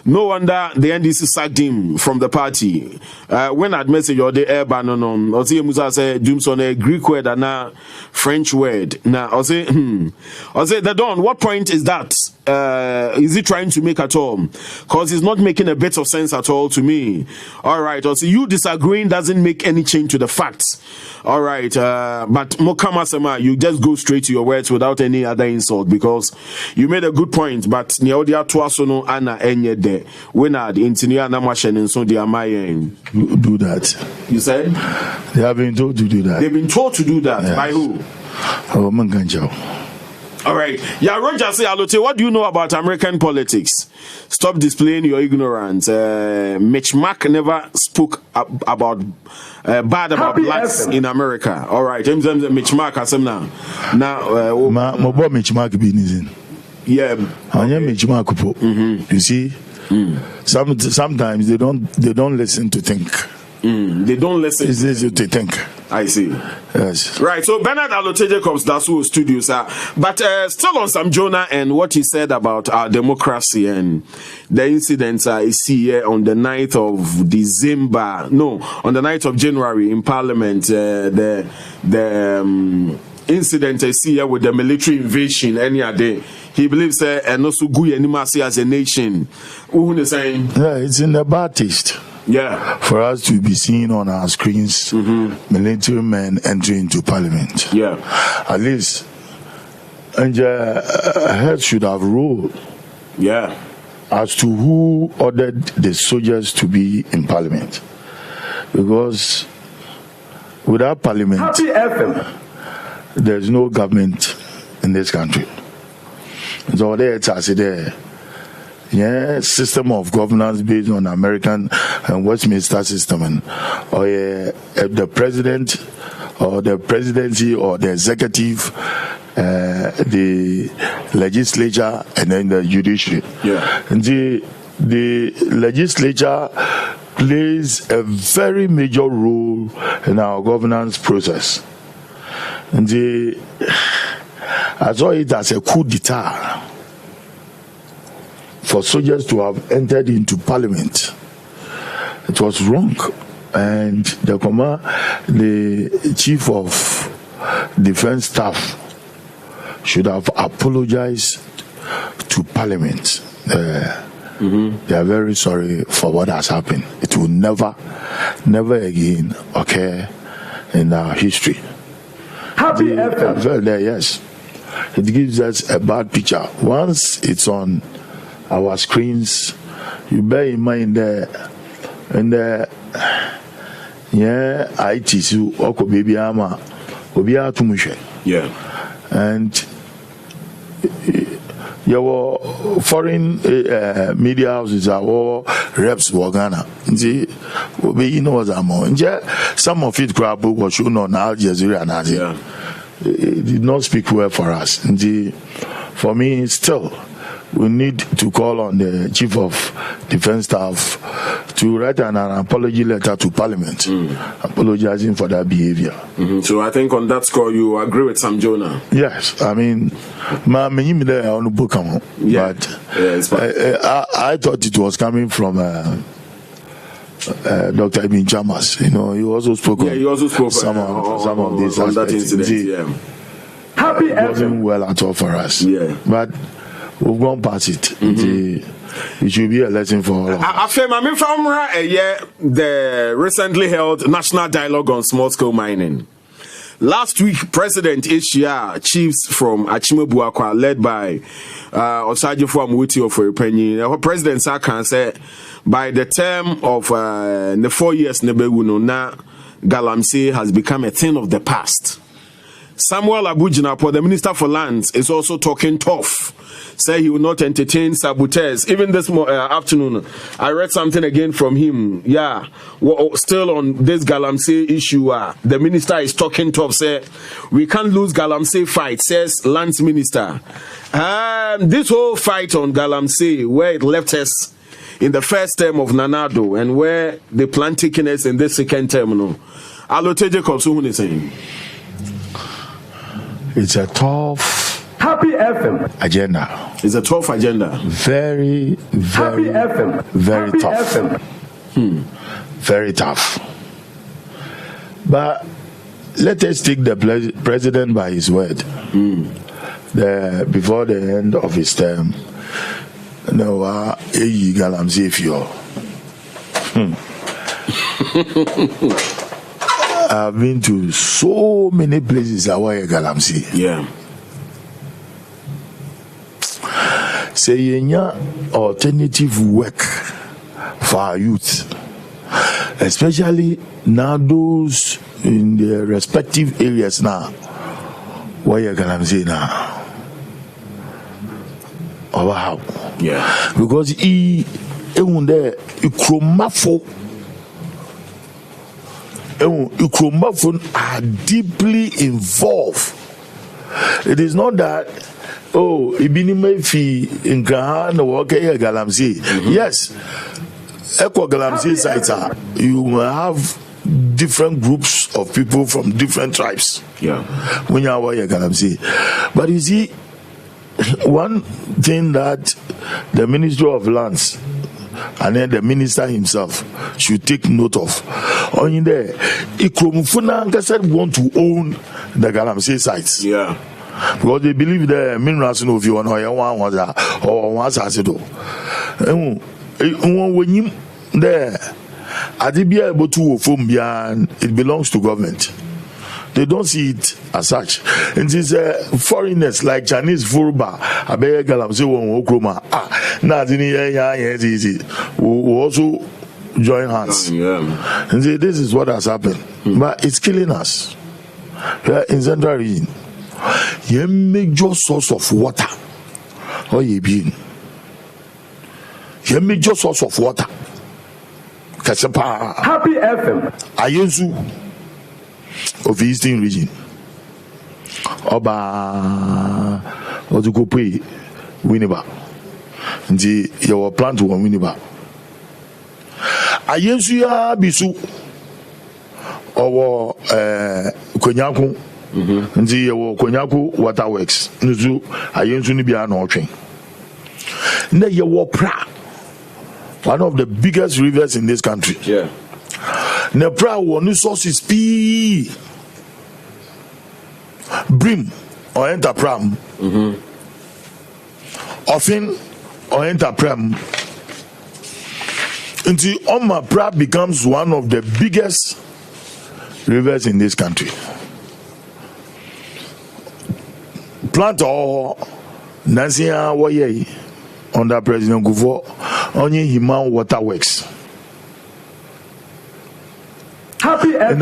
No wonder the NDC sacked him from the party. When I'd message or the airban or see Musa say Dumson a Greek word and a French word. Now I'll say the Don, what point is that? Is he trying to make at all? Because he's not making a bit of sense at all to me. All right, or see you disagreeing doesn't make any change to the facts. All right, but Mokama Sama, you just go straight to your words without any other insult because you made a good point. But Niodia Tuasono Anna Enye de when I'd Intinia Namashen and so they are my do that. You said they have been told to do that. They've been told to do that. Yes. By who? Oh, Manganjo. All right. Yeah, Roger say, Alote, what do you know about American politics? Stop displaying your ignorance. Mitch Mack never spoke about bad about blacks in America. All right. Mitch Mack has him now. Now, my boy Mitch Mack been yeah. Okay. Mitch Mack. You see, sometimes they don't listen to think. They don't listen. It's easy to think. I see. Yes. Right. So Bernard Alote Jacobs, that's who studios are. But still on Sam Jonah and what he said about our democracy and the incidents I see here on the 9th of December. No, on the 9th of January in Parliament. The incident I see here with the military invasion any day. He believes and also good animasi as a nation. Who is saying? Yeah, it's in the bad taste. Yeah, for us to be seen on our screens, military men entering into parliament. Yeah, at least, and head should have ruled. Yeah, as to who ordered the soldiers to be in parliament, because without parliament, there's no government in this country. So there. Yeah, system of governance based on American and Westminster system, and the president or the presidency or the executive, the legislature, and then the judiciary. Yeah, and the legislature plays a very major role in our governance process. And I saw it as a coup d'etat for soldiers to have entered into parliament. It was wrong. and the chief of defense staff should have apologized to Parliament. They are very sorry for what has happened. It will never again occur in our history. Happy FM. Yes, it gives us a bad picture. Once it's on our screens, you bear in mind that and IT so oko baby ama obi atumushe. Yeah. And your foreign media houses are all reps for Ghana. You know what I'm on. Some of it was shown on Al Jazeera and Asia. It did not speak well for us. For me, still, we need to call on the Chief of Defense Staff to write an apology letter to Parliament, apologizing for that behavior. So I think on that score, you agree with Sam Jonah? Yes, I mean, but I thought it was coming from Dr. Ibn Chamas. You know, he also spoke. Yeah, he also spoke some of these on that aspects. incident. Happy It wasn't well at all for us. Yeah. But we've gone past it. It should be a lesson for all of us. The recently held National Dialogue on Small-Scale Mining. Last week, President HCR chiefs from Achimbu-Akwa, led by Osajifo Amuti of Penny, President Sakan said, by the term of the 4 years, na Galamsey has become a thing of the past. Samuel Abujinapo, the Minister for Lands, is also talking tough. Say he will not entertain saboteurs. Even this afternoon, I read something again from him. Yeah, still on this Galamsey issue. The minister is talking tough. Say we can't lose Galamsey fight, says Lands Minister. This whole fight on Galamsey, where it left us in the first term of Nanado, and where they plan taking us in this second term. Alote Jacob, so who is saying? It's a tough Happy FM agenda. It's a tough agenda. Very, very, Happy FM. very Happy tough. FM. Very tough. But let us take the president by his word. Before the end of his term, I've been to so many places away Galamsey. Yeah. Say alternative work for our youth, especially now those in their respective areas now. Why you Galamsey now? Or how? Yeah. Because he Ukromafon are deeply involved. It is not that Ibinimefi in Gahan or Galamsey. Yes, Echo Galamsey sites are you have different groups of people from different tribes. Yeah. When you are Galamsey. But you see, one thing that the Ministry of Lands and then the minister himself should take note of. On there, Ikromufuna said want to own the Galamsey sites. Yeah. Because they believe the minerals of you and one was or once as it. When you there, Adibia able to form beyond it belongs to government. They don't see it as such. And these foreigners like Chinese Furuba, Abe Galamsey won Okroma. Will also join hands. Yeah. And say, this is what has happened. But it's killing us. We are in Central Region. Your major source of water. Or you being. Your major source of water. Kasepa. Happy FM. Ayensu of the Eastern Region. Oba Odukope Winneba. Nti your plant one Winneba. Ayensu ya bisu owo Konyaku. Nti your Konyaku Waterworks. Nzu Ayensu ni bia na otwen. Na your pra. One of the biggest rivers in this country. Yeah. ne pra wɔ sources pii brim or enter pram often or enter pram until Oma Pra becomes one of the biggest rivers in this country. Plant all Nansia Waye under President Gufo only Himan Waterworks. Happy and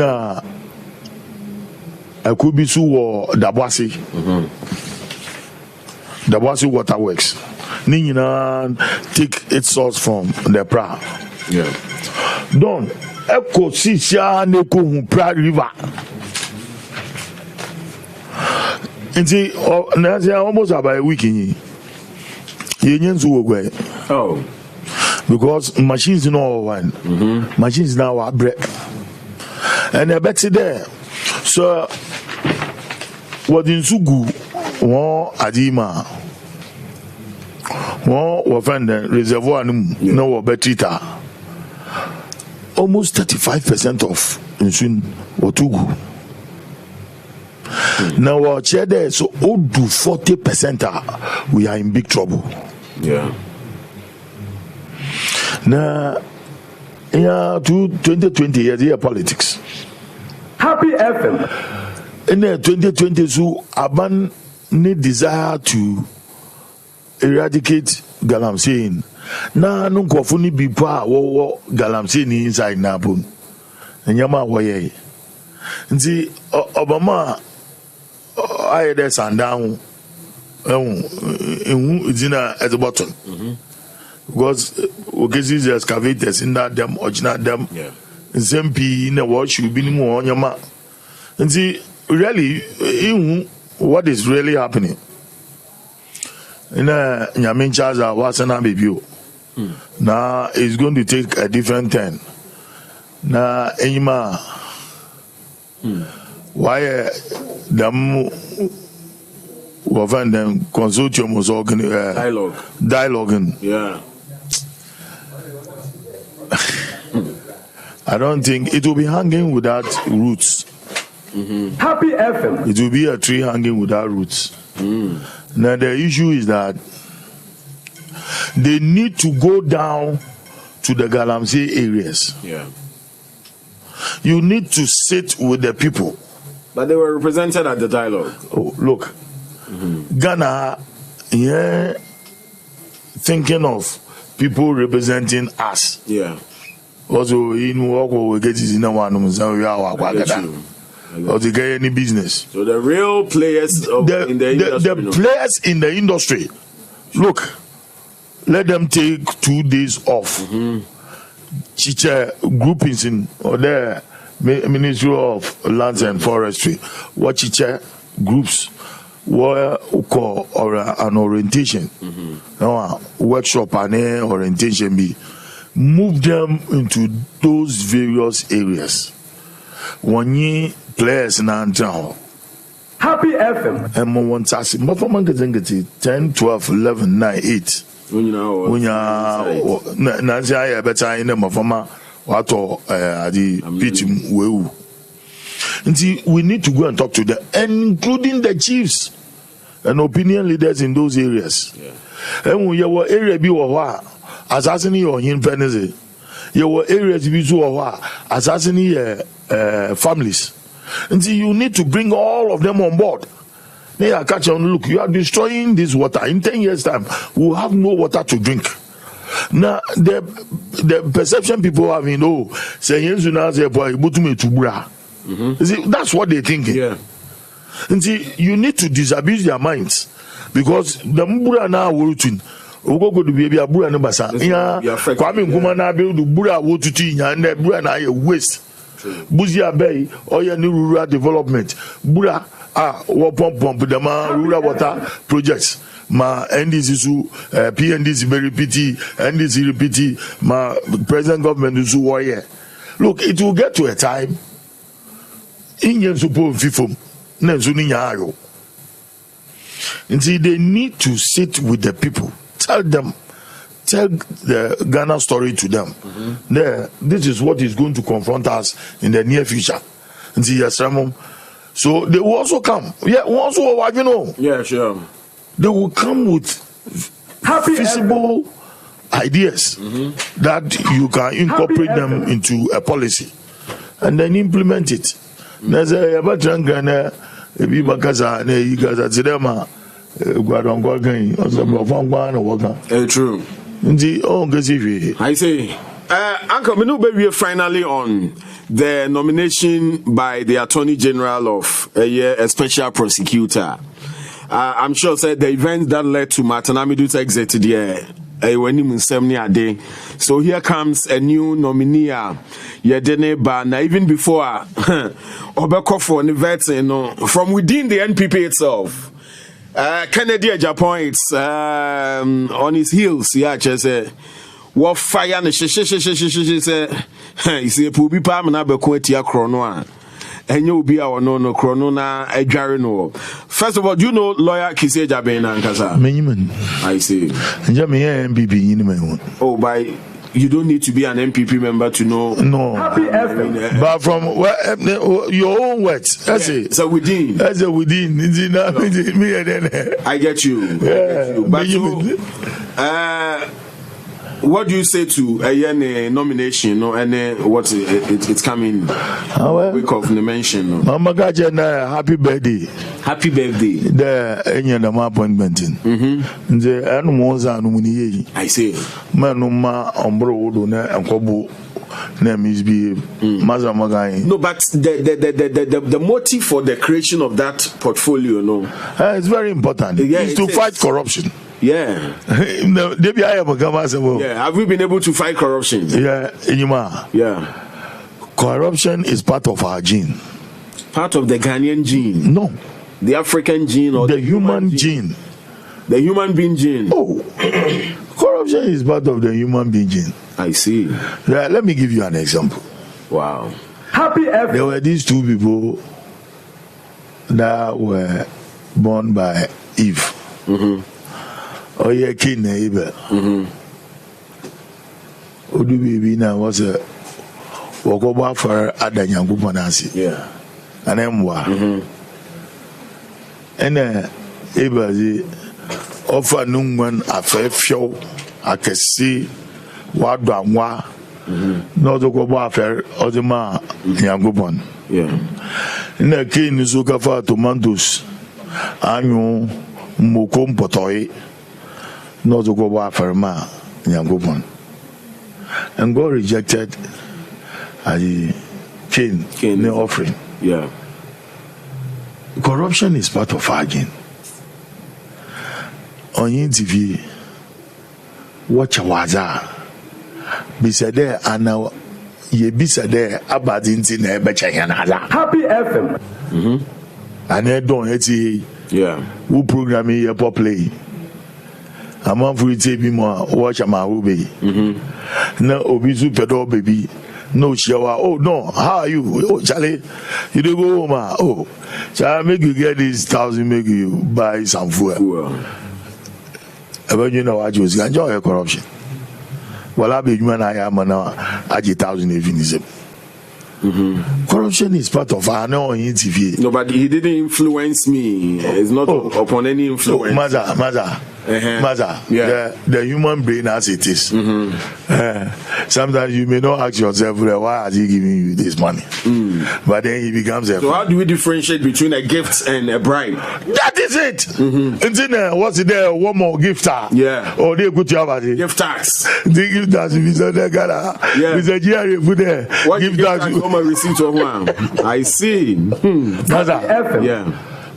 Akubisu or Dabwasi. Dabwasi Waterworks. Nina take its source from the Pra. Yeah. Don Eko Sisha Neko Pra River. And see, almost about a week in Unions will go. Oh. Because machines know one. Machines now are break. And I bet there. So what in Sugu or Adima. One offend reservoir no better. Almost 35% of insulin or Tugu. Now our chair there, so do 40%. We are in big trouble. Yeah. Now, yeah, to 2020 year politics. Happy FM. In 2020, so Aban need desire to eradicate galamsey. Na no kwafuni bi pa wo galamsey ni inside na bun. Nyama woye. Nti Obama aye there sandown ehun izina at the bottom. Because okezi the excavators in that them original them. Yeah. Zempi na what should be no nyama. Nti really what is really happening? Na Nyamin Chaza wasana baby. Now it's going to take a different turn. Na Enyima why them them consortium was dialoguing. Yeah. I don't think it will be hanging without roots. Happy FM. It will be a tree hanging without roots. Now the issue is that they need to go down to the Galamsey areas. Yeah. You need to sit with the people. But they were represented at the dialogue. Oh, look, Ghana, yeah, thinking of people representing us. Yeah. Also, in work we get is in one or to get any business. So the real players in the industry. The players in the industry, look, let them take 2 days off. Chicha groupings in or the Ministry of Lands and Forestry, what chicha groups were call or an orientation, no workshop and orientation be move them into those various areas. One year players now. Happy FM. And one task, but for man 10, 12, 11, 9, 8. When Nancy better in them of what the pitch will. And see, we need to go and talk to them, including the chiefs and opinion leaders in those areas. And when you area be assassinate your in Penese, your areas be assassinate families. And see, you need to bring all of them on board. They are catching, look, you are destroying this water. In 10 years' time, we'll have no water to drink. Now, the perception people have in see, that's what they're thinking. Yeah. And see, you need to disabuse their minds because the Mbura now working. Go to be a Bura no Basa. Kwame Nkrumah na build Bura wo tutu nya na Bura na ye waste. Buzia Bay or your new rural development. Bura wo pump the rural water projects. Ma NDC PNDC very pity, NDC repeat ma present government is warrior. Look, it will get to a time Indian support fifum Nenzuni Nyayo. And see, they need to sit with the people. Tell them tell the Ghana story to them. There, this is what is going to confront us in the near future. So they will also come. Yeah, also, you know. Yeah, sure. They will come with feasible ideas that you can incorporate them into a policy and then implement it. There's a Ghana, if you Bakaza, you guys at Zedema, True. I say, Uncle Menu, finally on the nomination by the Attorney General of a special prosecutor. I'm sure said the events that led to Martin Amidu's exit there. So here comes a new nominee. Now even before Obeko for from within the NPP itself. Kennedy Japan on his heels. Yeah, just what fire and she say Pubi Pam and Abequetia Chrono. And you'll be our no chrono na no. First of all, do you know lawyer Kise Jabena and Kasa? I see. Oh, by you don't need to be an MPP member to know. No. But from your own words, that's it. So within. That's a within. I get you. But what do you say to a nomination? No, and what it's coming week of the mention. Mama Gajana, happy birthday. Happy birthday. The any appointment. The animals are nominated. I say, Manuma Ombro and Kobu. Name is be Mazamagai. No, but the motive for the creation of that portfolio, no, it's very important. Yeah, it's to fight corruption. Yeah. Yeah. Have we been able to fight corruption? Yeah, yeah. Corruption is part of our gene. Part of the Ghanaian gene? No. The African gene or the human gene? The human being gene. Oh. Corruption is part of the human being gene. I see. Yeah, let me give you an example. Wow. There were these two people that were born by Eve. Oh yeah, King Abel. Odu baby now was a Wakoba for Adanyangu Panasi. Yeah. And Emwa. And Abel offer Nungan a fair show. I can see what Damwa. Not to go back for Odema Yangupon. Yeah. And the king is looking for tomatoes. Anyu Mukum Potoi. Not to go back for Ma Yangupon. And God rejected the king the offering. Yeah. Corruption is part of our gene. On TV, watch a waza. Bisade and now ye bisade abadinti na ebecha yana. Happy FM. And I don't hate yeah. Who program here play. I'm on for it be more watch a mahube. No obizu pedo baby. No shower. Oh no, how are you? Oh Charlie, you don't go home. Oh, shall I make you get this 1,000, make you buy some food. About you know what you was enjoy corruption. Well, I be human. I am now. I get 1,000 evinism. Corruption is part of our no TV. No, but he didn't influence me. It's not upon any influence. Mother. Yeah. The human brain as it is. Sometimes you may not ask yourself, why is he giving you this money? But then he becomes a. So how do we differentiate between a gift and a bribe? That is it. And then what's there? One more gifter. Yeah. Or they put you about it. Gift tax. They give tax. Mr. GRA put there. What gift tax? A receipt of one. I see. Yeah.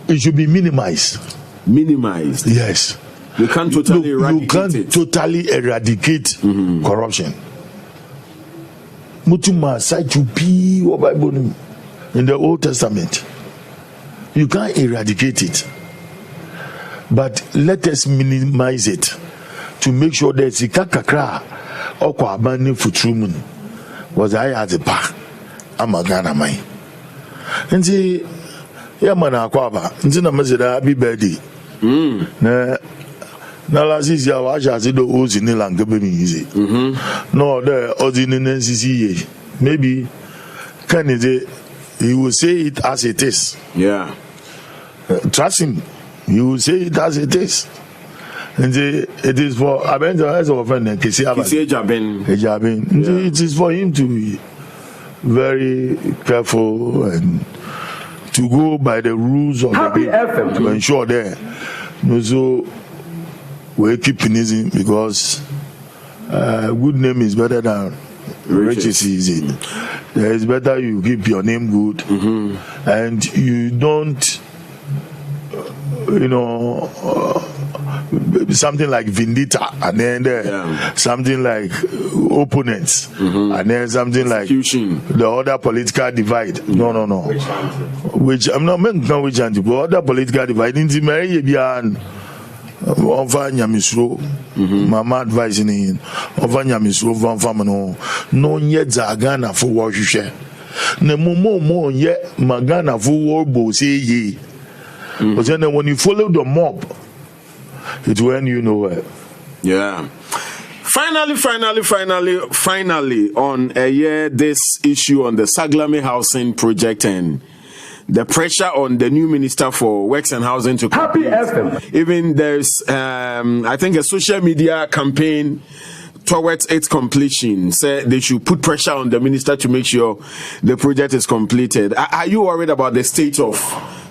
It should be minimized. Minimized. Yes. You can't totally eradicate corruption. Mutuma Saichu P or Bible in the Old Testament. You can't eradicate it. But let us minimize it to make sure that Sikakakra or Kwabani Futrumun was I at the back. I'm a Ghana mine. And see, Yamana Kwaba, Ntina Mazida, happy birthday. na la sisi a wa sha se do o si ni la nke be mi easy no there ordinary CCA maybe can it he will say it as it is. Yeah. Trust him. He will say it as it is. And it is for as of friend Ejabin. It is for him to be very careful and to go by the rules of Happy the FM to ensure that so we keep finishing because good name is better than riches is it. It's better you keep your name good and you don't something like vendetta and then something like opponents and then something like the other political divide. No. Which I'm not meant to which anti but other political divide in the Mary over Nyamisro, Mama advising in over Nyamisro van Famano, no yet Zagana for what you share. Ne more yet Magana for war bo say ye. But then when you follow the mob, it's when you know it. Yeah. Finally, on this issue on the Saglame housing project and the pressure on the new minister for works and housing to Happy FM. Even there's I think a social media campaign towards its completion. Say they should put pressure on the minister to make sure the project is completed. Are you worried about the state of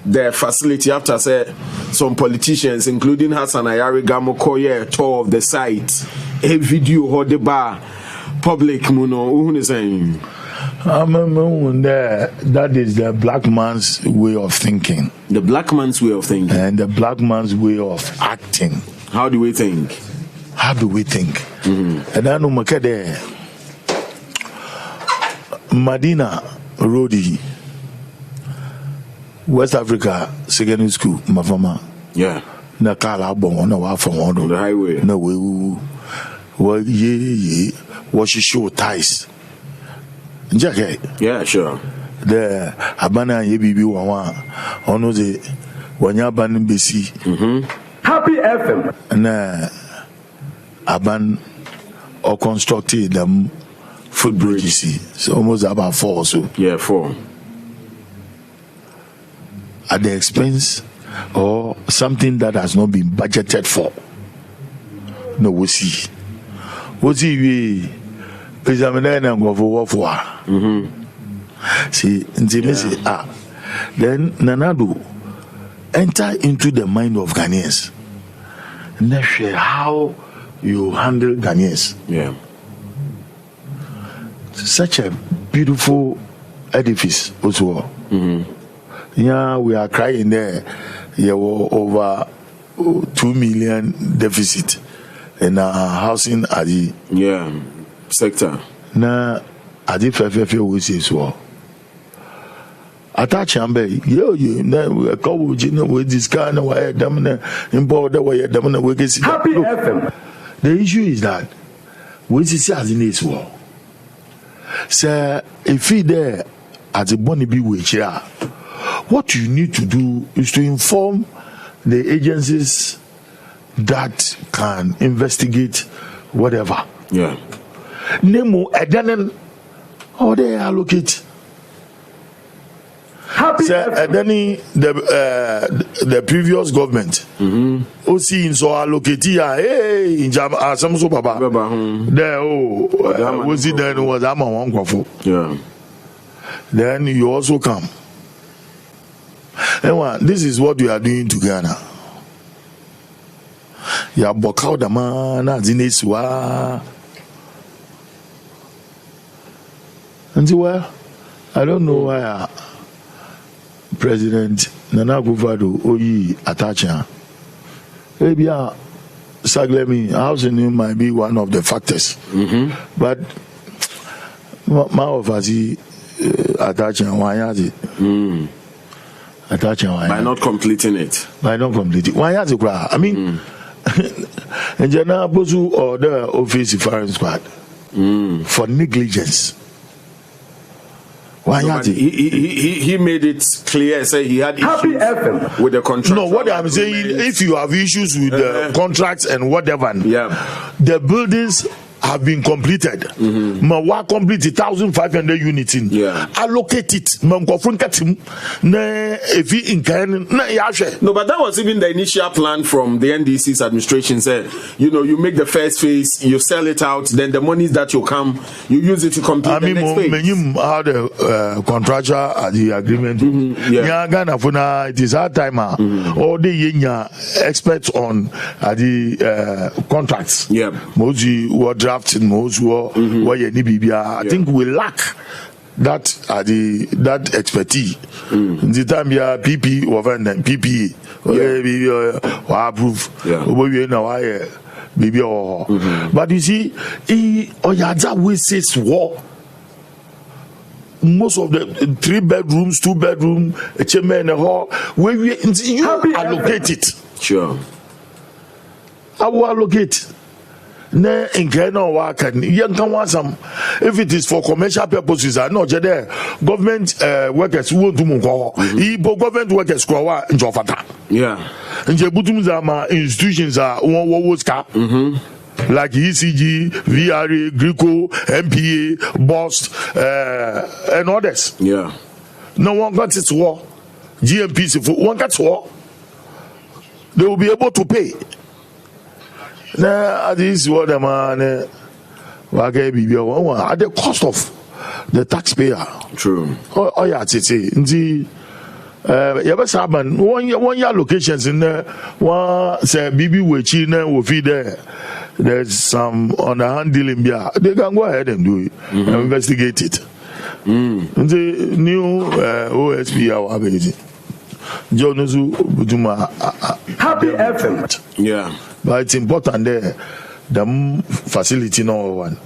the facility after say some politicians, including Hassan Ayari Gamokoye, tour of the site, a video or the bar public muno is saying? That is the black man's way of thinking. The black man's way of thinking. And the black man's way of acting. How do we think? And I know Madina Rodi, West Africa Secondary School, Mafama. Yeah. Na kala bon na wa from on the highway. No we what she show ties. Yeah, sure. The Abana Yebibi Wawa ono the Wanyaban BC. Happy FM. Na Aban or constructed them footbridges. So almost about 4 or so. Yeah, 4. At the expense or something that has not been budgeted for. No, we'll see. We examine and go for war. See, then Nanado enter into the mind of Ghanaians. Not sure how you handle Ghanaians. Yeah. Such a beautiful edifice also. Yeah, we are crying there. Yeah, over 2 million deficit in our housing at the sector. Na at the FFF we say so. Attach ambe, na we call with this kind of way, damn, import the way, damn, we can see. Happy FM. The issue is that we see as in this war. So if he there at the Bonnie B which what you need to do is to inform the agencies that can investigate whatever. Yeah. Nemo Adanen or they allocate. The previous government OC in so allocate in Jam some so baba there was it then was am one kwafo. Yeah. Then you also come. And this is what we are doing to Ghana. Ya bokau da mana zineswa. And well, I don't know why President Nana Akufo-Addo Oyi Atacha. Maybe Saglame housing might be one of the factors. But my office Atacha Wanyazi. By not completing it. Why Wanyazi. I mean, and Jana Bozu or the office firing squad for negligence. He made it clear. Say he had Happy issues FM. with the contract. No, what I'm saying, if you have issues with the contracts and whatever, the buildings have been completed. Ma wa complete 1,500 units in. Allocate it. Ma nkofrunkatim na evi inkan na yahwe. No, but that was even the initial plan from the NDC's administration. Said, you make the first phase, you sell it out, then the money that you come, you use it to complete the next phase. I mean, how the contractual the agreement. Ghana funa it is hard time. All the yenya experts on the contracts. Moji what drafting most I think we lack that that expertise. The time PP over and PPE approve but you see Oyaja we says war. Most of the 3 bedrooms, 2 bedroom, a chamber and a hall, where you allocate it. Sure. I will allocate. Ne incredible work and young can want some if it is for commercial purposes. I know there government workers won't do more. Government workers go in Jofata. And Jebutumzama institutions are one cap. Like ECG, VRA, Greco, MPA, BOST, and others. No one got its war. GMPC for one gets war. They will be able to pay. Now, this is what the man at the cost of the taxpayer. True. Oh yeah, it's the one year locations in there. One say BB Wechina will feed there. There's some on the hand dealing there. They can go ahead and do it and investigate it. The new OSP our ability. Jonozu Buduma Happy FM. But it's important there. The facility no one.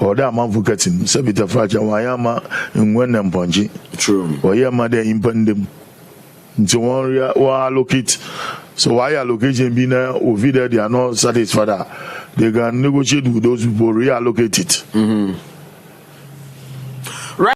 Or that man forgetting. Sabita fracture Wayama and when them punji. True. Or Yama de impendem. So one allocate. So why allocation be now over there? They are not satisfied. They can negotiate with those people, reallocate it. Right.